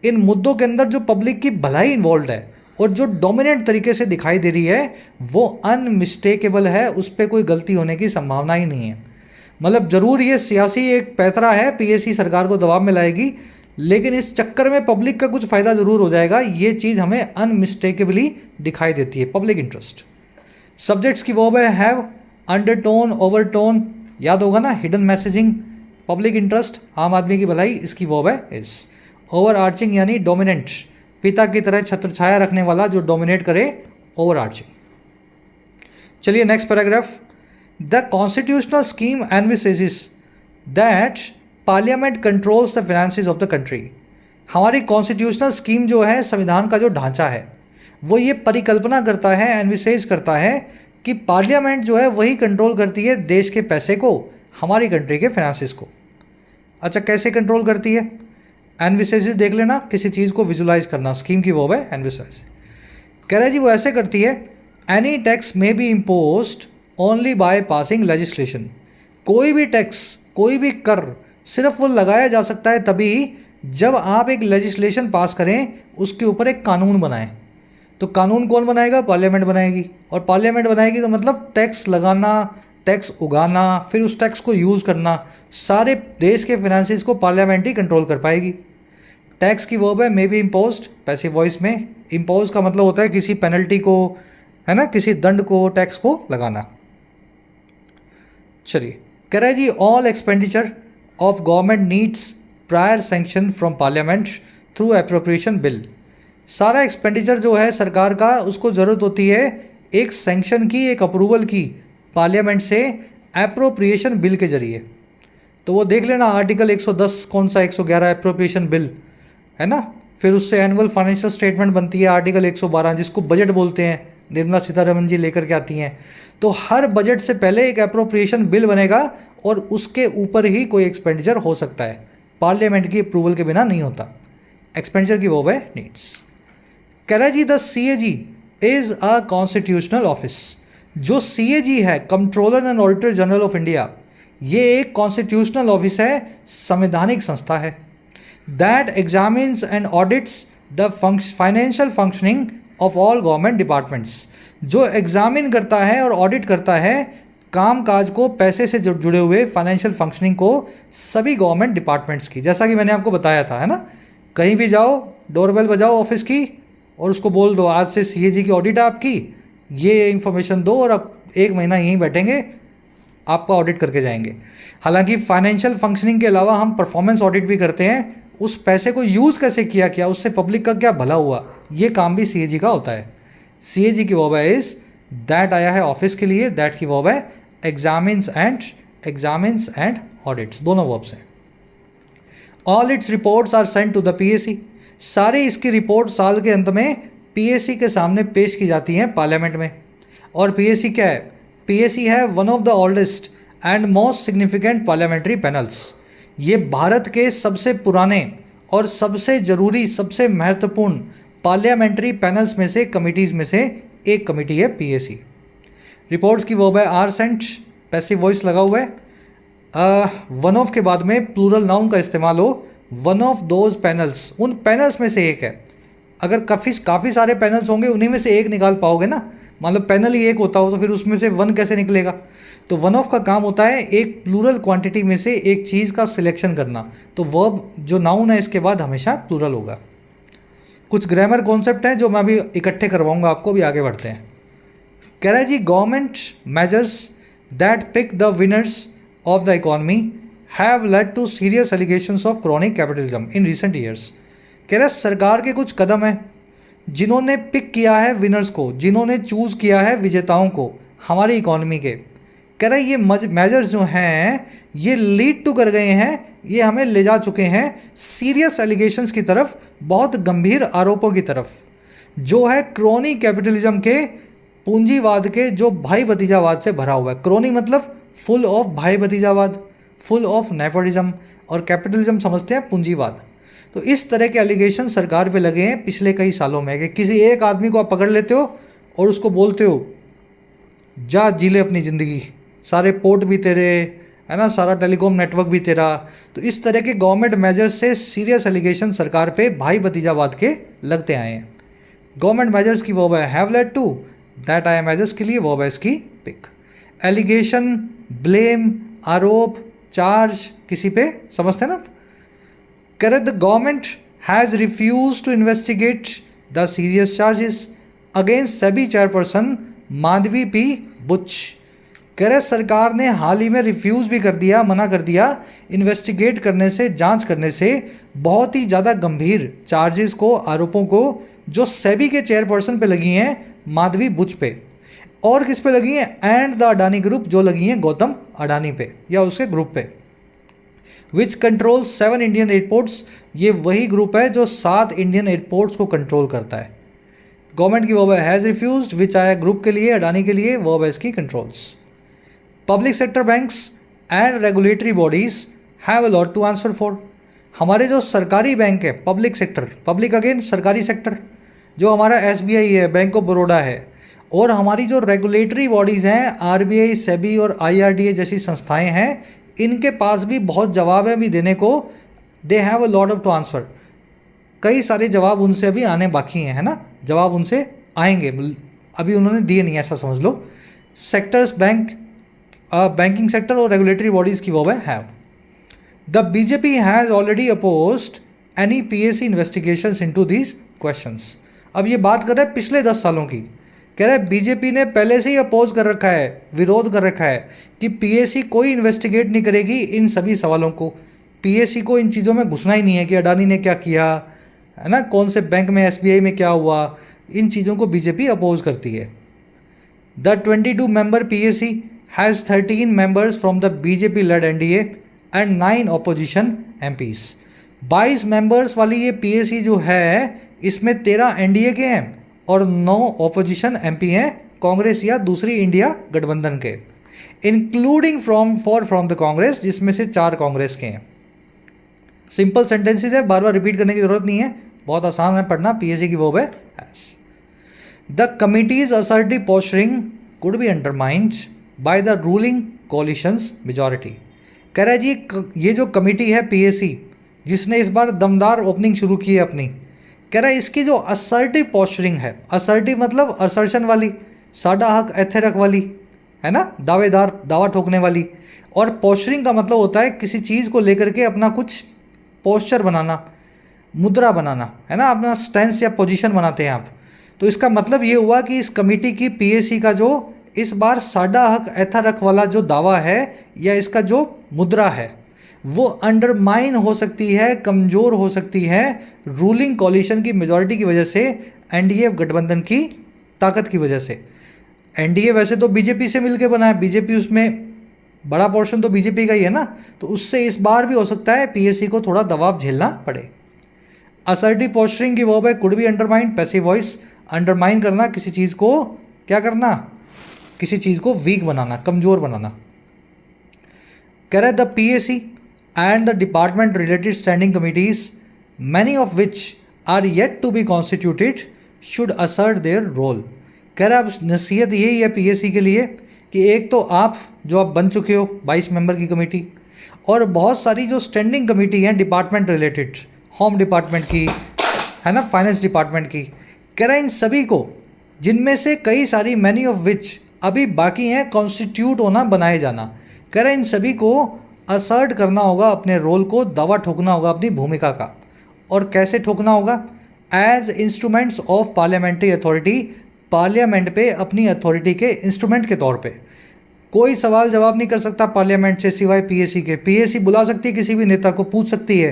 इन मुद्दों के अंदर जो पब्लिक की भलाई इन्वॉल्व है और जो डोमिनेंट तरीके से दिखाई दे रही है, वो अनमिस्टेकेबल है, उस पर कोई गलती होने की संभावना ही नहीं है। मतलब ज़रूर ये सियासी एक पैतरा है, PAC सरकार को दबाव में लाएगी, लेकिन इस चक्कर में पब्लिक का कुछ फ़ायदा ज़रूर हो जाएगा। ये चीज़ हमें अनमिस्टेकेबली दिखाई देती है, पब्लिक इंटरेस्ट। सब्जेक्ट्स की वर्ब है हैव, अंडरटोन, ओवरटोन, याद होगा ना, हिडन मैसेजिंग, पब्लिक इंटरेस्ट, आम आदमी की भलाई, इसकी वर्ब है इज। ओवर आर्चिंग यानी डोमिनेंट, पिता की तरह छत्र छाया रखने वाला जो डोमिनेट करे, ओवर आर्चिंग। चलिए next paragraph. The constitutional scheme envisages that parliament controls the finances of the country. हमारी कॉन्स्टिट्यूशनल स्कीम जो है, संविधान का जो ढांचा है, वो ये परिकल्पना करता है, एनविसेज करता है कि पार्लियामेंट जो है वही कंट्रोल करती है देश के पैसे को, हमारी कंट्री के फाइनेंसेस को। अच्छा, कैसे कंट्रोल करती है? एनविसेजेस देख लेना, किसी चीज़ को विजुलाइज करना, स्कीम की वो है एनविसेज। कह रहा है जी वो ऐसे करती है, एनी टैक्स में B imposed only by passing legislation. कोई भी टैक्स, कोई भी कर सिर्फ वो लगाया जा सकता है तभी जब आप एक लेजिस्लेशन पास करें, उसके ऊपर एक कानून बनाएं। तो कानून कौन बनाएगा? पार्लियामेंट बनाएगी। और पार्लियामेंट बनाएगी तो मतलब टैक्स लगाना, टैक्स उगाना, फिर उस टैक्स को यूज़ करना, सारे देश के फाइनेंसेस को पार्लियामेंट ही कंट्रोल कर पाएगी। टैक्स की वर्ब है may be imposed, passive voice में। इम्पोज का मतलब होता है किसी पेनल्टी को, है ना, किसी दंड को, टैक्स को लगाना। चलिए, कह रहा है जी all expenditure of government needs prior sanction from Parliament through appropriation bill. सारा एक्सपेंडिचर जो है सरकार का, उसको ज़रूरत होती है एक सैंक्शन की, एक अप्रूवल की पार्लियामेंट से, अप्रोप्रिएशन बिल के जरिए। तो वो देख लेना आर्टिकल 110 कौन सा, 111 अप्रोप्रिएशन बिल, है ना। फिर उससे एनुअल फाइनेंशियल स्टेटमेंट बनती है, आर्टिकल 112 जिसको बजट बोलते हैं, निर्मला सीतारमन जी लेकर के आती हैं। तो हर बजट से पहले एक अप्रोप्रिएशन बिल बनेगा और उसके ऊपर ही कोई एक्सपेंडिचर हो सकता है, पार्लियामेंट की अप्रूवल के बिना नहीं होता। एक्सपेंडिचर की वो है नीड्स। कह रहा है जी the CAG is a constitutional office. जो CAG है, Controller and Auditor General of India, ये एक कॉन्स्टिट्यूशनल ऑफिस है, संवैधानिक संस्था है। That examines and audits the financial functioning of all government departments. जो एग्जामिन करता है और ऑडिट करता है काम काज को, पैसे से जुड़े हुए फाइनेंशियल फंक्शनिंग को, सभी गवर्नमेंट डिपार्टमेंट्स की। जैसा कि मैंने आपको बताया था, है ना, कहीं भी जाओ, डोरबेल बजाओ ऑफिस की और उसको बोल दो आज से CAG की ऑडिट आपकी, ये इन्फॉर्मेशन दो और अब 1 महीना यहीं बैठेंगे, आपका ऑडिट करके जाएंगे। हालांकि फाइनेंशियल फंक्शनिंग के अलावा हम परफॉर्मेंस ऑडिट भी करते हैं, उस पैसे को यूज़ कैसे किया, उससे पब्लिक का क्या भला हुआ, ये काम भी CAG का होता है। CAG की वर्ब है इज, दैट आया है ऑफिस के लिए, दैट की वर्ब है एग्जामिन्स एंड ऑडिट्स, दोनों वर्ब्स हैं। All its reports are sent to the PAC। सारी इसकी रिपोर्ट साल के अंत में PAC के सामने पेश की जाती हैं पार्लियामेंट में। और PAC क्या है? PAC है one of the oldest and most significant parliamentary panels. ये भारत के सबसे पुराने और सबसे ज़रूरी, सबसे महत्वपूर्ण पार्लियामेंट्री पैनल्स में से, कमिटीज़ में से एक कमिटी है PAC। रिपोर्ट्स की वर्ब है आर सेंट, पैसिव वॉइस लगा हुआ है। वन ऑफ के बाद में प्लूरल नाउन का इस्तेमाल हो, वन ऑफ दोज पैनल्स, उन पैनल्स में से एक है। अगर काफ़ी सारे पैनल्स होंगे, उन्हीं में से एक निकाल पाओगे ना। मान लो पैनल ही एक होता हो तो फिर उसमें से वन कैसे निकलेगा? तो वन ऑफ का काम होता है एक प्लूरल क्वांटिटी में से एक चीज़ का सिलेक्शन करना। तो वर्ब जो नाउन है इसके बाद हमेशा प्लूरल होगा। कुछ ग्रामर कॉन्सेप्ट हैं जो मैं अभी इकट्ठे करवाऊंगा आपको, भी आगे बढ़ते हैं। कह रहा है जी government measures that pick the winners of the economy have led to serious allegations of cronic capitalism in recent years। कह रहा है सरकार के कुछ कदम हैं जिन्होंने पिक किया है विनर्स को, जिन्होंने चूज़ किया है विजेताओं को हमारी इकोनॉमी के। कह रहा है ये मेजर्स जो हैं ये लीड टू कर गए हैं, ये हमें ले जा चुके हैं सीरियस एलिगेशंस की तरफ, बहुत गंभीर आरोपों की तरफ, जो है क्रोनी कैपिटलिज्म के, पूंजीवाद के, जो भाई भतीजावाद से भरा हुआ है। क्रोनी मतलब फुल ऑफ भाई भतीजावाद, फुल ऑफ नेपोटिज्म, और कैपिटलिज्म समझते हैं पूंजीवाद। तो इस तरह के एलिगेशन सरकार पे लगे हैं पिछले कई सालों में कि किसी एक आदमी को आप पकड़ लेते हो और उसको बोलते हो जा जी ले अपनी ज़िंदगी, सारे पोर्ट भी तेरे, है ना, सारा टेलीकॉम नेटवर्क भी तेरा। तो इस तरह के गवर्नमेंट मेजर्स से सीरियस एलिगेशन सरकार पे भाई भतीजावाद के लगते आए हैं। गवर्नमेंट मेजर्स की वर्ब है have led to, that I measures के लिए वर्ब है इसकी पिक। एलिगेशन, ब्लेम, आरोप, चार्ज, किसी पे, समझते हैं ना। Correct, the government has refuse to investigate the serious charges against SEBI chairperson Madhabi P. Buch. कह रहे सरकार ने हाल ही में रिफ्यूज़ भी कर दिया, मना कर दिया इन्वेस्टिगेट करने से, जांच करने से बहुत ही ज़्यादा गंभीर चार्जेस को, आरोपों को जो सेबी के चेयरपर्सन पे लगी हैं माधवी बुच पे, और किस पे लगी हैं, एंड द अडानी ग्रुप, जो लगी हैं गौतम अडानी पे या उसके ग्रुप पे, विच कंट्रोल 7 इंडियन एयरपोर्ट्स। ये वही ग्रुप है जो 7 इंडियन एयरपोर्ट्स को कंट्रोल करता है। गवर्नमेंट की वर्ब है हैज़ रिफ्यूज्ड, विच आया ग्रुप के लिए, अडानी के लिए, वर्ब है इसकी controls. Public sector banks and regulatory bodies have a lot to answer for. हमारे जो सरकारी बैंक है, पब्लिक सेक्टर, पब्लिक अगेन सरकारी सेक्टर, जो हमारा SBI है, बैंक ऑफ बड़ौदा है, और हमारी जो रेगुलेटरी बॉडीज़ हैं, RBI, सेबी और IRDA जैसी संस्थाएं हैं, इनके पास भी बहुत जवाब है अभी देने को। They have a lot of to answer, कई सारे जवाब उनसे अभी आने बाकी हैं, है ना, जवाब उनसे आएंगे, अभी उन्होंने दिए नहीं, ऐसा समझ लो। सेक्टर्स बैंक, बैंकिंग सेक्टर और रेगुलेटरी बॉडीज़ की वो है have. The BJP has already opposed any PAC investigations into these questions. अब ये बात कर रहे हैं पिछले 10 सालों की, कह रहे हैं बीजेपी ने पहले से ही अपोज कर रखा है, विरोध कर रखा है कि PAC कोई इन्वेस्टिगेट नहीं करेगी इन सभी सवालों को। PAC को इन चीज़ों में घुसना ही नहीं है कि अडानी ने क्या किया, है ना, कौन से बैंक में, SBI में क्या हुआ, इन चीज़ों को बीजेपी अपोज करती है। The 22 member PAC has 13 members from the BJP led NDA and 9 opposition MPs। 22 members वाली ये PAC जो है, इसमें 13 NDA के हैं और 9 ऑपोजिशन MP हैं, कांग्रेस या दूसरी इंडिया गठबंधन के, इंक्लूडिंग फ्रॉम द कांग्रेस, जिसमें से 4 कांग्रेस के हैं। सिंपल सेंटेंसेस है, बार बार रिपीट करने की जरूरत नहीं है, बहुत आसान है पढ़ना। PAC की वर्ब है has. The committees assertive posturing could be undermined by the ruling collisions majority. कह रहा है जी ये जो कमेटी है PAC, जिसने इस बार दमदार ओपनिंग शुरू की है अपनी, कह रहा है इसकी जो असर्टिव पोस्चरिंग है, असर्टिव मतलब असर्शन वाली, साडा हक एथे रख वाली, है ना, दावेदार, दावा ठोकने वाली, और पोस्चरिंग का मतलब होता है किसी चीज़ को लेकर के अपना कुछ पोस्चर बनाना, मुद्रा बनाना, है ना, अपना स्टैंस या पोजीशन बनाते हैं आप। तो इसका मतलब ये हुआ कि इस कमेटी की PAC का जो इस बार साडा हक एथा रख वाला जो दावा है या इसका जो मुद्रा है, वो अंडरमाइन हो सकती है, कमज़ोर हो सकती है रूलिंग कोलिशन की मेजॉरिटी की वजह से, NDA गठबंधन की ताकत की वजह से। NDA वैसे तो BJP से मिलके बना है, BJP उसमें बड़ा पोर्शन तो BJP का ही है ना, तो उससे इस बार भी हो सकता है PAC को थोड़ा दबाव झेलना पड़े। असर्टिव पोस्चरिंग की वर्ब है could be undermine, passive voice, undermine करना, किसी चीज़ को क्या करना, किसी चीज़ को वीक बनाना, कमज़ोर बनाना। कह रहा है the PAC and the department related standing committees, many of which are yet to be constituted, should assert their role. कह रहा है अब नसीहत यही है PAC के लिए कि एक तो आप जो आप बन चुके हो 22 मेंबर की कमेटी, और बहुत सारी जो स्टैंडिंग कमेटी हैं डिपार्टमेंट रिलेटेड, होम डिपार्टमेंट की, है ना, फाइनेंस डिपार्टमेंट की, कह रहा है इन सभी को, जिनमें से कई सारी, मैनी ऑफ विच अभी बाकी हैं कॉन्स्टिट्यूट होना, बनाए जाना, कह रहे हैं इन सभी को असर्ट करना होगा अपने रोल को, दावा ठोकना होगा अपनी भूमिका का। और कैसे ठोकना होगा, as instruments of parliamentary authority, parliament पे अपनी अथॉरिटी के इंस्ट्रूमेंट के तौर पे। कोई सवाल जवाब नहीं कर सकता पार्लियामेंट से सिवाय PAC के। PAC बुला सकती है किसी भी नेता को, पूछ सकती है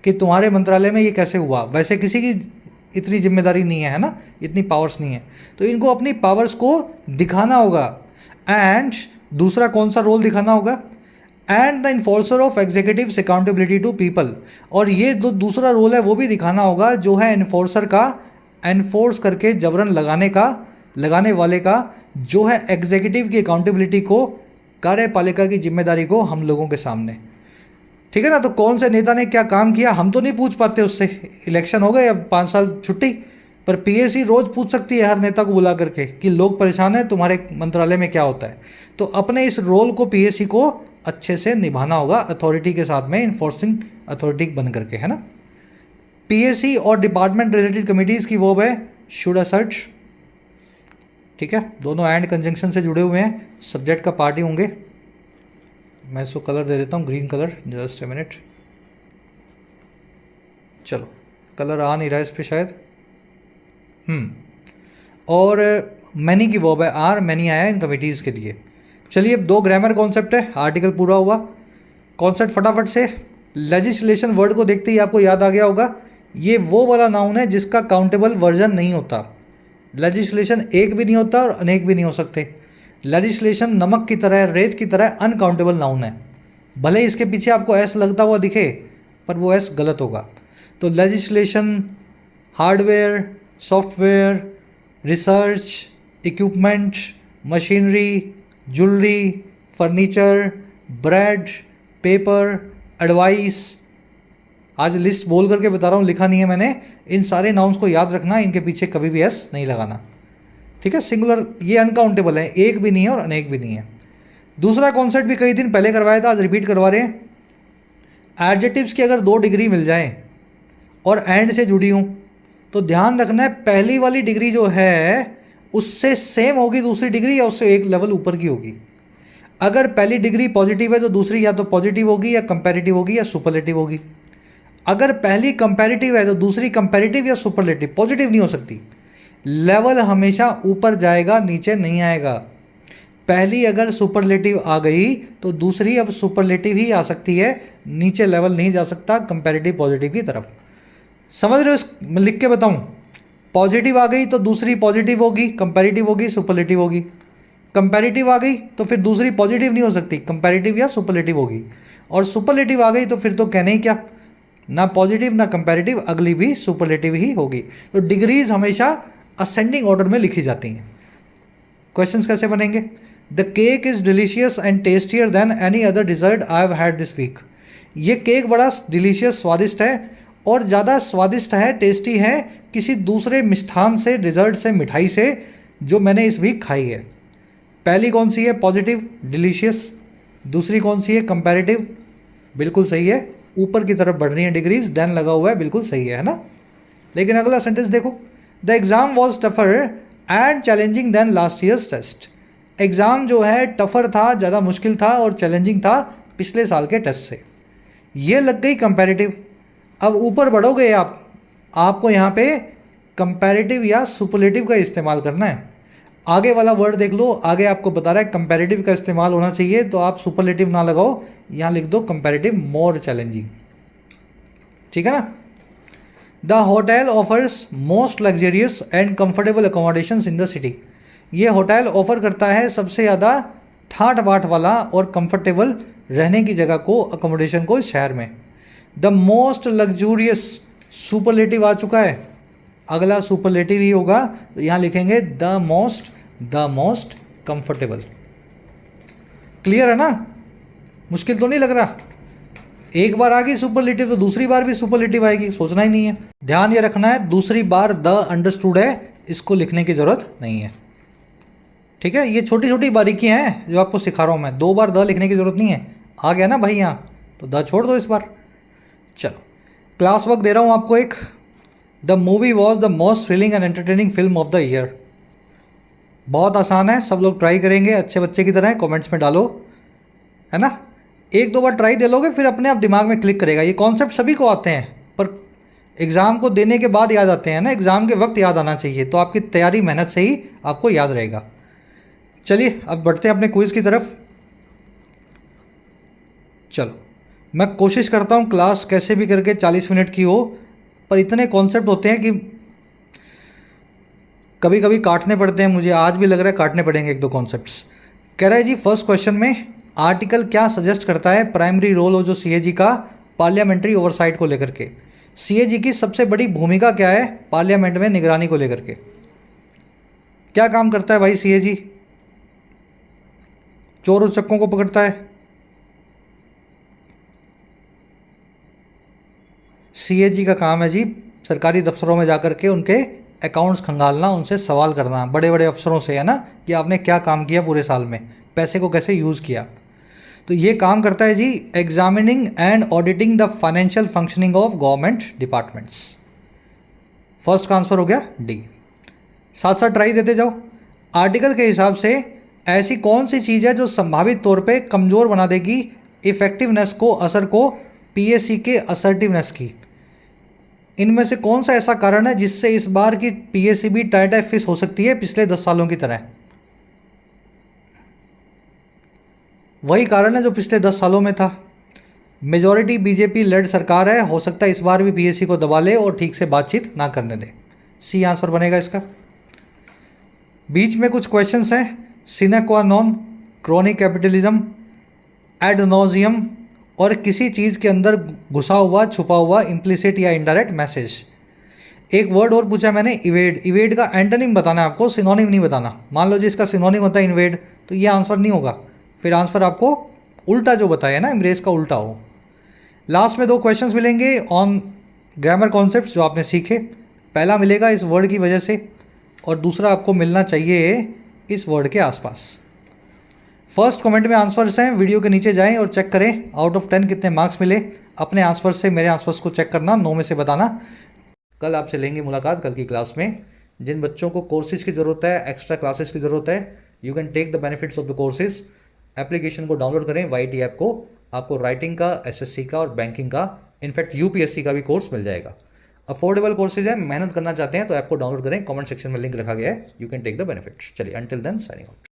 कि तुम्हारे मंत्रालय में ये कैसे हुआ, वैसे किसी की इतनी जिम्मेदारी नहीं है ना, इतनी पावर्स नहीं है, तो इनको अपनी पावर्स को दिखाना होगा। एंड दूसरा कौन सा रोल दिखाना होगा, and the enforcer of executives accountability to people, और ये जो दूसरा रोल है वो भी दिखाना होगा जो है इन्फोर्सर का, एनफोर्स करके जबरन लगाने का, लगाने वाले का, जो है एग्जीक्यूटिव की अकाउंटेबिलिटी को, कार्यपालिका की जिम्मेदारी को हम लोगों के सामने। ठीक है ना, तो कौन से नेता ने क्या काम किया हम तो नहीं पूछ पाते उससे, इलेक्शन हो गए, अब 5 साल छुट्टी, पर PAC रोज़ पूछ सकती है हर नेता को बुला करके कि लोग परेशान हैं, तुम्हारे मंत्रालय में क्या होता है। तो अपने इस रोल को PAC को अच्छे से निभाना होगा अथॉरिटी के साथ में, इन्फोर्सिंग अथॉरिटी बन करके, है ना। PAC और डिपार्टमेंट रिलेटेड कमिटीज़ की वर्ब है शुड असर्ट। ठीक है, दोनों एंड कंजंक्शन से जुड़े हुए हैं, सब्जेक्ट का पार्ट ही होंगे। मैं इसको कलर दे देता हूँ, green colour, just a minute. चलो, कलर आ नहीं रहा है इस पर शायद। और मैनी की वर्ब है आर, मैनी आया इन कमिटीज़ के लिए। चलिए अब 2 ग्रामर कॉन्सेप्ट है, आर्टिकल पूरा हुआ। कॉन्सेप्ट फटाफट से, लेजिस्लेशन वर्ड को देखते ही आपको याद आ गया होगा, ये वो वाला नाउन है जिसका काउंटेबल वर्जन नहीं होता। लेजिस्लेशन एक भी नहीं होता और अनेक भी नहीं हो सकते। लेजिस्लेशन नमक की तरह, रेत की तरह अनकाउंटेबल नाउन है। भले इसके पीछे आपको एस लगता हुआ दिखे, पर वो एस गलत होगा। तो legislation, hardware, software, research, equipment, machinery, jewellery, furniture, bread, paper, advice. आज लिस्ट बोल करके बता रहा हूँ, लिखा नहीं है मैंने। इन सारे नाउन्स को याद रखना, इनके पीछे कभी भी एस नहीं लगाना, ठीक है। सिंगुलर ये अनकाउंटेबल है, एक भी नहीं है और अनेक भी नहीं है। दूसरा कॉन्सेप्ट भी कई दिन पहले करवाया था, आज रिपीट करवा रहे हैं। एडजेक्टिव्स की अगर 2 डिग्री मिल जाए और एंड से जुड़ी हूँ, तो ध्यान रखना है पहली वाली डिग्री जो है उससे सेम होगी दूसरी डिग्री या उससे एक लेवल ऊपर की होगी। अगर पहली डिग्री पॉजिटिव है तो दूसरी या तो पॉजिटिव होगी या कंपैरेटिव होगी या सुपरलेटिव होगी। अगर पहली कंपैरेटिव है तो दूसरी कंपैरेटिव या सुपरलेटिव, पॉजिटिव नहीं हो सकती। लेवल हमेशा ऊपर जाएगा, नीचे नहीं आएगा। पहली अगर सुपरलेटिव आ गई तो दूसरी अब सुपरलेटिव ही आ सकती है, नीचे लेवल नहीं जा सकता कंपैरेटिव पॉजिटिव की तरफ। समझ रहे हो? मैं लिख के बताऊं, पॉजिटिव आ गई तो दूसरी पॉजिटिव होगी, कंपैरेटिव होगी, सुपरलेटिव होगी। कंपैरेटिव आ गई तो फिर दूसरी पॉजिटिव नहीं हो सकती, कंपैरेटिव या सुपरलेटिव होगी। और सुपरलेटिव आ गई तो फिर तो कहने ही क्या, ना पॉजिटिव ना कंपैरेटिव, अगली भी सुपरलेटिव ही होगी। तो डिग्रीज हमेशा असेंडिंग ऑर्डर में लिखी जाती हैं। क्वेश्चंस कैसे बनेंगे? The cake is delicious and tastier than any other dessert I have had this week. ये केक बड़ा डिलीशियस, स्वादिष्ट है और ज़्यादा स्वादिष्ट है, टेस्टी है किसी दूसरे मिष्ठान से, डिज़र्ट से, मिठाई से जो मैंने इस वीक खाई है। पहली कौन सी है? Positive, delicious. दूसरी कौन सी है? कंपैरेटिव, बिल्कुल सही है, ऊपर की तरफ बढ़ रही है डिग्रीज, देन लगा हुआ है, बिल्कुल सही है ना। लेकिन अगला सेंटेंस देखो, the exam was tougher and challenging than last year's test. Exam जो है टफर था, ज़्यादा मुश्किल था और चैलेंजिंग था पिछले साल के टेस्ट से। ये लग गई कंपैरेटिव। अब ऊपर बढ़ोगे आप, आपको यहाँ पे कंपैरेटिव या सुपरलेटिव का इस्तेमाल करना है। आगे वाला वर्ड देख लो, आगे आपको बता रहा है कंपैरेटिव का इस्तेमाल होना चाहिए, तो आप सुपरलेटिव ना लगाओ, यहाँ लिख दो कंपैरेटिव मोर चैलेंजिंग, ठीक है ना। The hotel offers most luxurious and comfortable accommodations in the city. ये होटल ऑफर करता है सबसे ज़्यादा ठाट बाट वाला और कंफर्टेबल रहने की जगह को, अकोमोडेशन को इस शहर में। द मोस्ट लग्जूरियस सुपरलेटिव आ चुका है, अगला सुपरलेटिव ही होगा, तो यहाँ लिखेंगे द मोस्ट कंफर्टेबल। क्लियर है ना? मुश्किल तो नहीं लग रहा? एक बार आ गई सुपरलेटिव तो दूसरी बार भी सुपरलेटिव आएगी, सोचना ही नहीं है। ध्यान ये रखना है, दूसरी बार द अंडरस्टूड है, इसको लिखने की ज़रूरत नहीं है, ठीक है। ये छोटी छोटी बारीकियाँ हैं जो आपको सिखा रहा हूँ मैं। 2 बार द लिखने की ज़रूरत नहीं है, आ गया ना भाई यहाँ, तो द छोड़ दो इस बार। चलो क्लास वर्क दे रहा हूँ आपको एक। The movie was the most thrilling and entertaining film of the year. बहुत आसान है, सब लोग ट्राई करेंगे अच्छे बच्चे की तरह, कमेंट्स में डालो, है ना। 1-2 बार ट्राई दे लोगे फिर अपने आप दिमाग में क्लिक करेगा। ये कॉन्सेप्ट सभी को आते हैं पर एग्ज़ाम को देने के बाद याद आते हैं ना, एग्ज़ाम के वक्त याद आना चाहिए, तो आपकी तैयारी मेहनत से ही आपको याद रहेगा। चलिए अब बढ़ते हैं अपने क्विज़ की तरफ। चलो मैं कोशिश करता हूँ क्लास कैसे भी करके 40 मिनट की हो, पर इतने कॉन्सेप्ट होते हैं कि कभी कभी काटने पड़ते हैं। मुझे आज भी लग रहा है काटने पड़ेंगे 1-2 कॉन्सेप्ट्स। कह रहा है जी फर्स्ट क्वेश्चन में आर्टिकल क्या सजेस्ट करता है प्राइमरी रोल हो जो सीएजी का पार्लियामेंट्री ओवरसाइट को लेकर के। सीएजी की सबसे बड़ी भूमिका क्या है पार्लियामेंट में निगरानी को लेकर के? क्या काम करता है भाई सीएजी? चोर उचक्कों को पकड़ता है। सीएजी का काम है जी सरकारी दफ्तरों में जाकर के उनके अकाउंट्स खंगालना, उनसे सवाल करना, बड़े बड़े अफसरों से, है ना, कि आपने क्या काम किया पूरे साल में, पैसे को कैसे यूज़ किया। तो ये काम करता है जी examining and auditing the financial functioning of government departments. First का आंसर हो गया डी। साथ साथ ट्राई देते जाओ। आर्टिकल के हिसाब से ऐसी कौन सी चीज़ है जो संभावित तौर पे कमज़ोर बना देगी इफ़ेक्टिवनेस को, असर को, पीएससी के असर्टिवनेस की? इनमें से कौन सा ऐसा कारण है जिससे इस बार की पीएससी भी टाइट फिश हो सकती है पिछले 10 सालों की तरह? वही कारण है जो पिछले 10 सालों में था। मेजॉरिटी बीजेपी लेड सरकार है, हो सकता है इस बार भी पीएससी को दबा ले और ठीक से बातचीत ना करने दे। सी आंसर बनेगा इसका। बीच में कुछ क्वेश्चंस हैं, सिने क्वा नॉन, क्रॉनिक कैपिटलिज्म, एड नॉजियम और किसी चीज़ के अंदर घुसा हुआ छुपा हुआ इम्प्लिसिट या इनडायरेक्ट मैसेज। एक वर्ड और पूछा मैंने, इवेड। इवेड का एंटोनिम बताना है आपको, सिनोनिम नहीं बताना। मान लो जी इसका सिनोनिम होता है इन्वेड, तो ये आंसर नहीं होगा, फिर आंसर आपको उल्टा जो बताया ना इम्ब्रेस का उल्टा हो। लास्ट में 2 क्वेश्चंस मिलेंगे ऑन ग्रामर कॉन्सेप्ट जो आपने सीखे। पहला मिलेगा इस वर्ड की वजह से और दूसरा आपको मिलना चाहिए इस वर्ड के आसपास। फर्स्ट कमेंट में आंसर्स हैं, वीडियो के नीचे जाएं और चेक करें आउट ऑफ 10 कितने मार्क्स मिले। अपने आंसर से मेरे आंसर्स को चेक करना, 9 में से बताना। कल आपसे लेंगे मुलाकात कल की क्लास में। जिन बच्चों को कोर्सेज की ज़रूरत है, एक्स्ट्रा क्लासेस की ज़रूरत है, you can take the benefits of the courses. Application को डाउनलोड करें, YT ऐप को। आपको राइटिंग का, SSC का और बैंकिंग का, इनफैक्ट UPSC का भी कोर्स मिल जाएगा। अफोर्डेबल कोर्सेज है, मेहनत करना चाहते हैं तो ऐप को डाउनलोड करें, कमेंट सेक्शन में लिंक रखा गया है, you can take the benefits. चलिए, अंटिल देन साइनिंग आउट।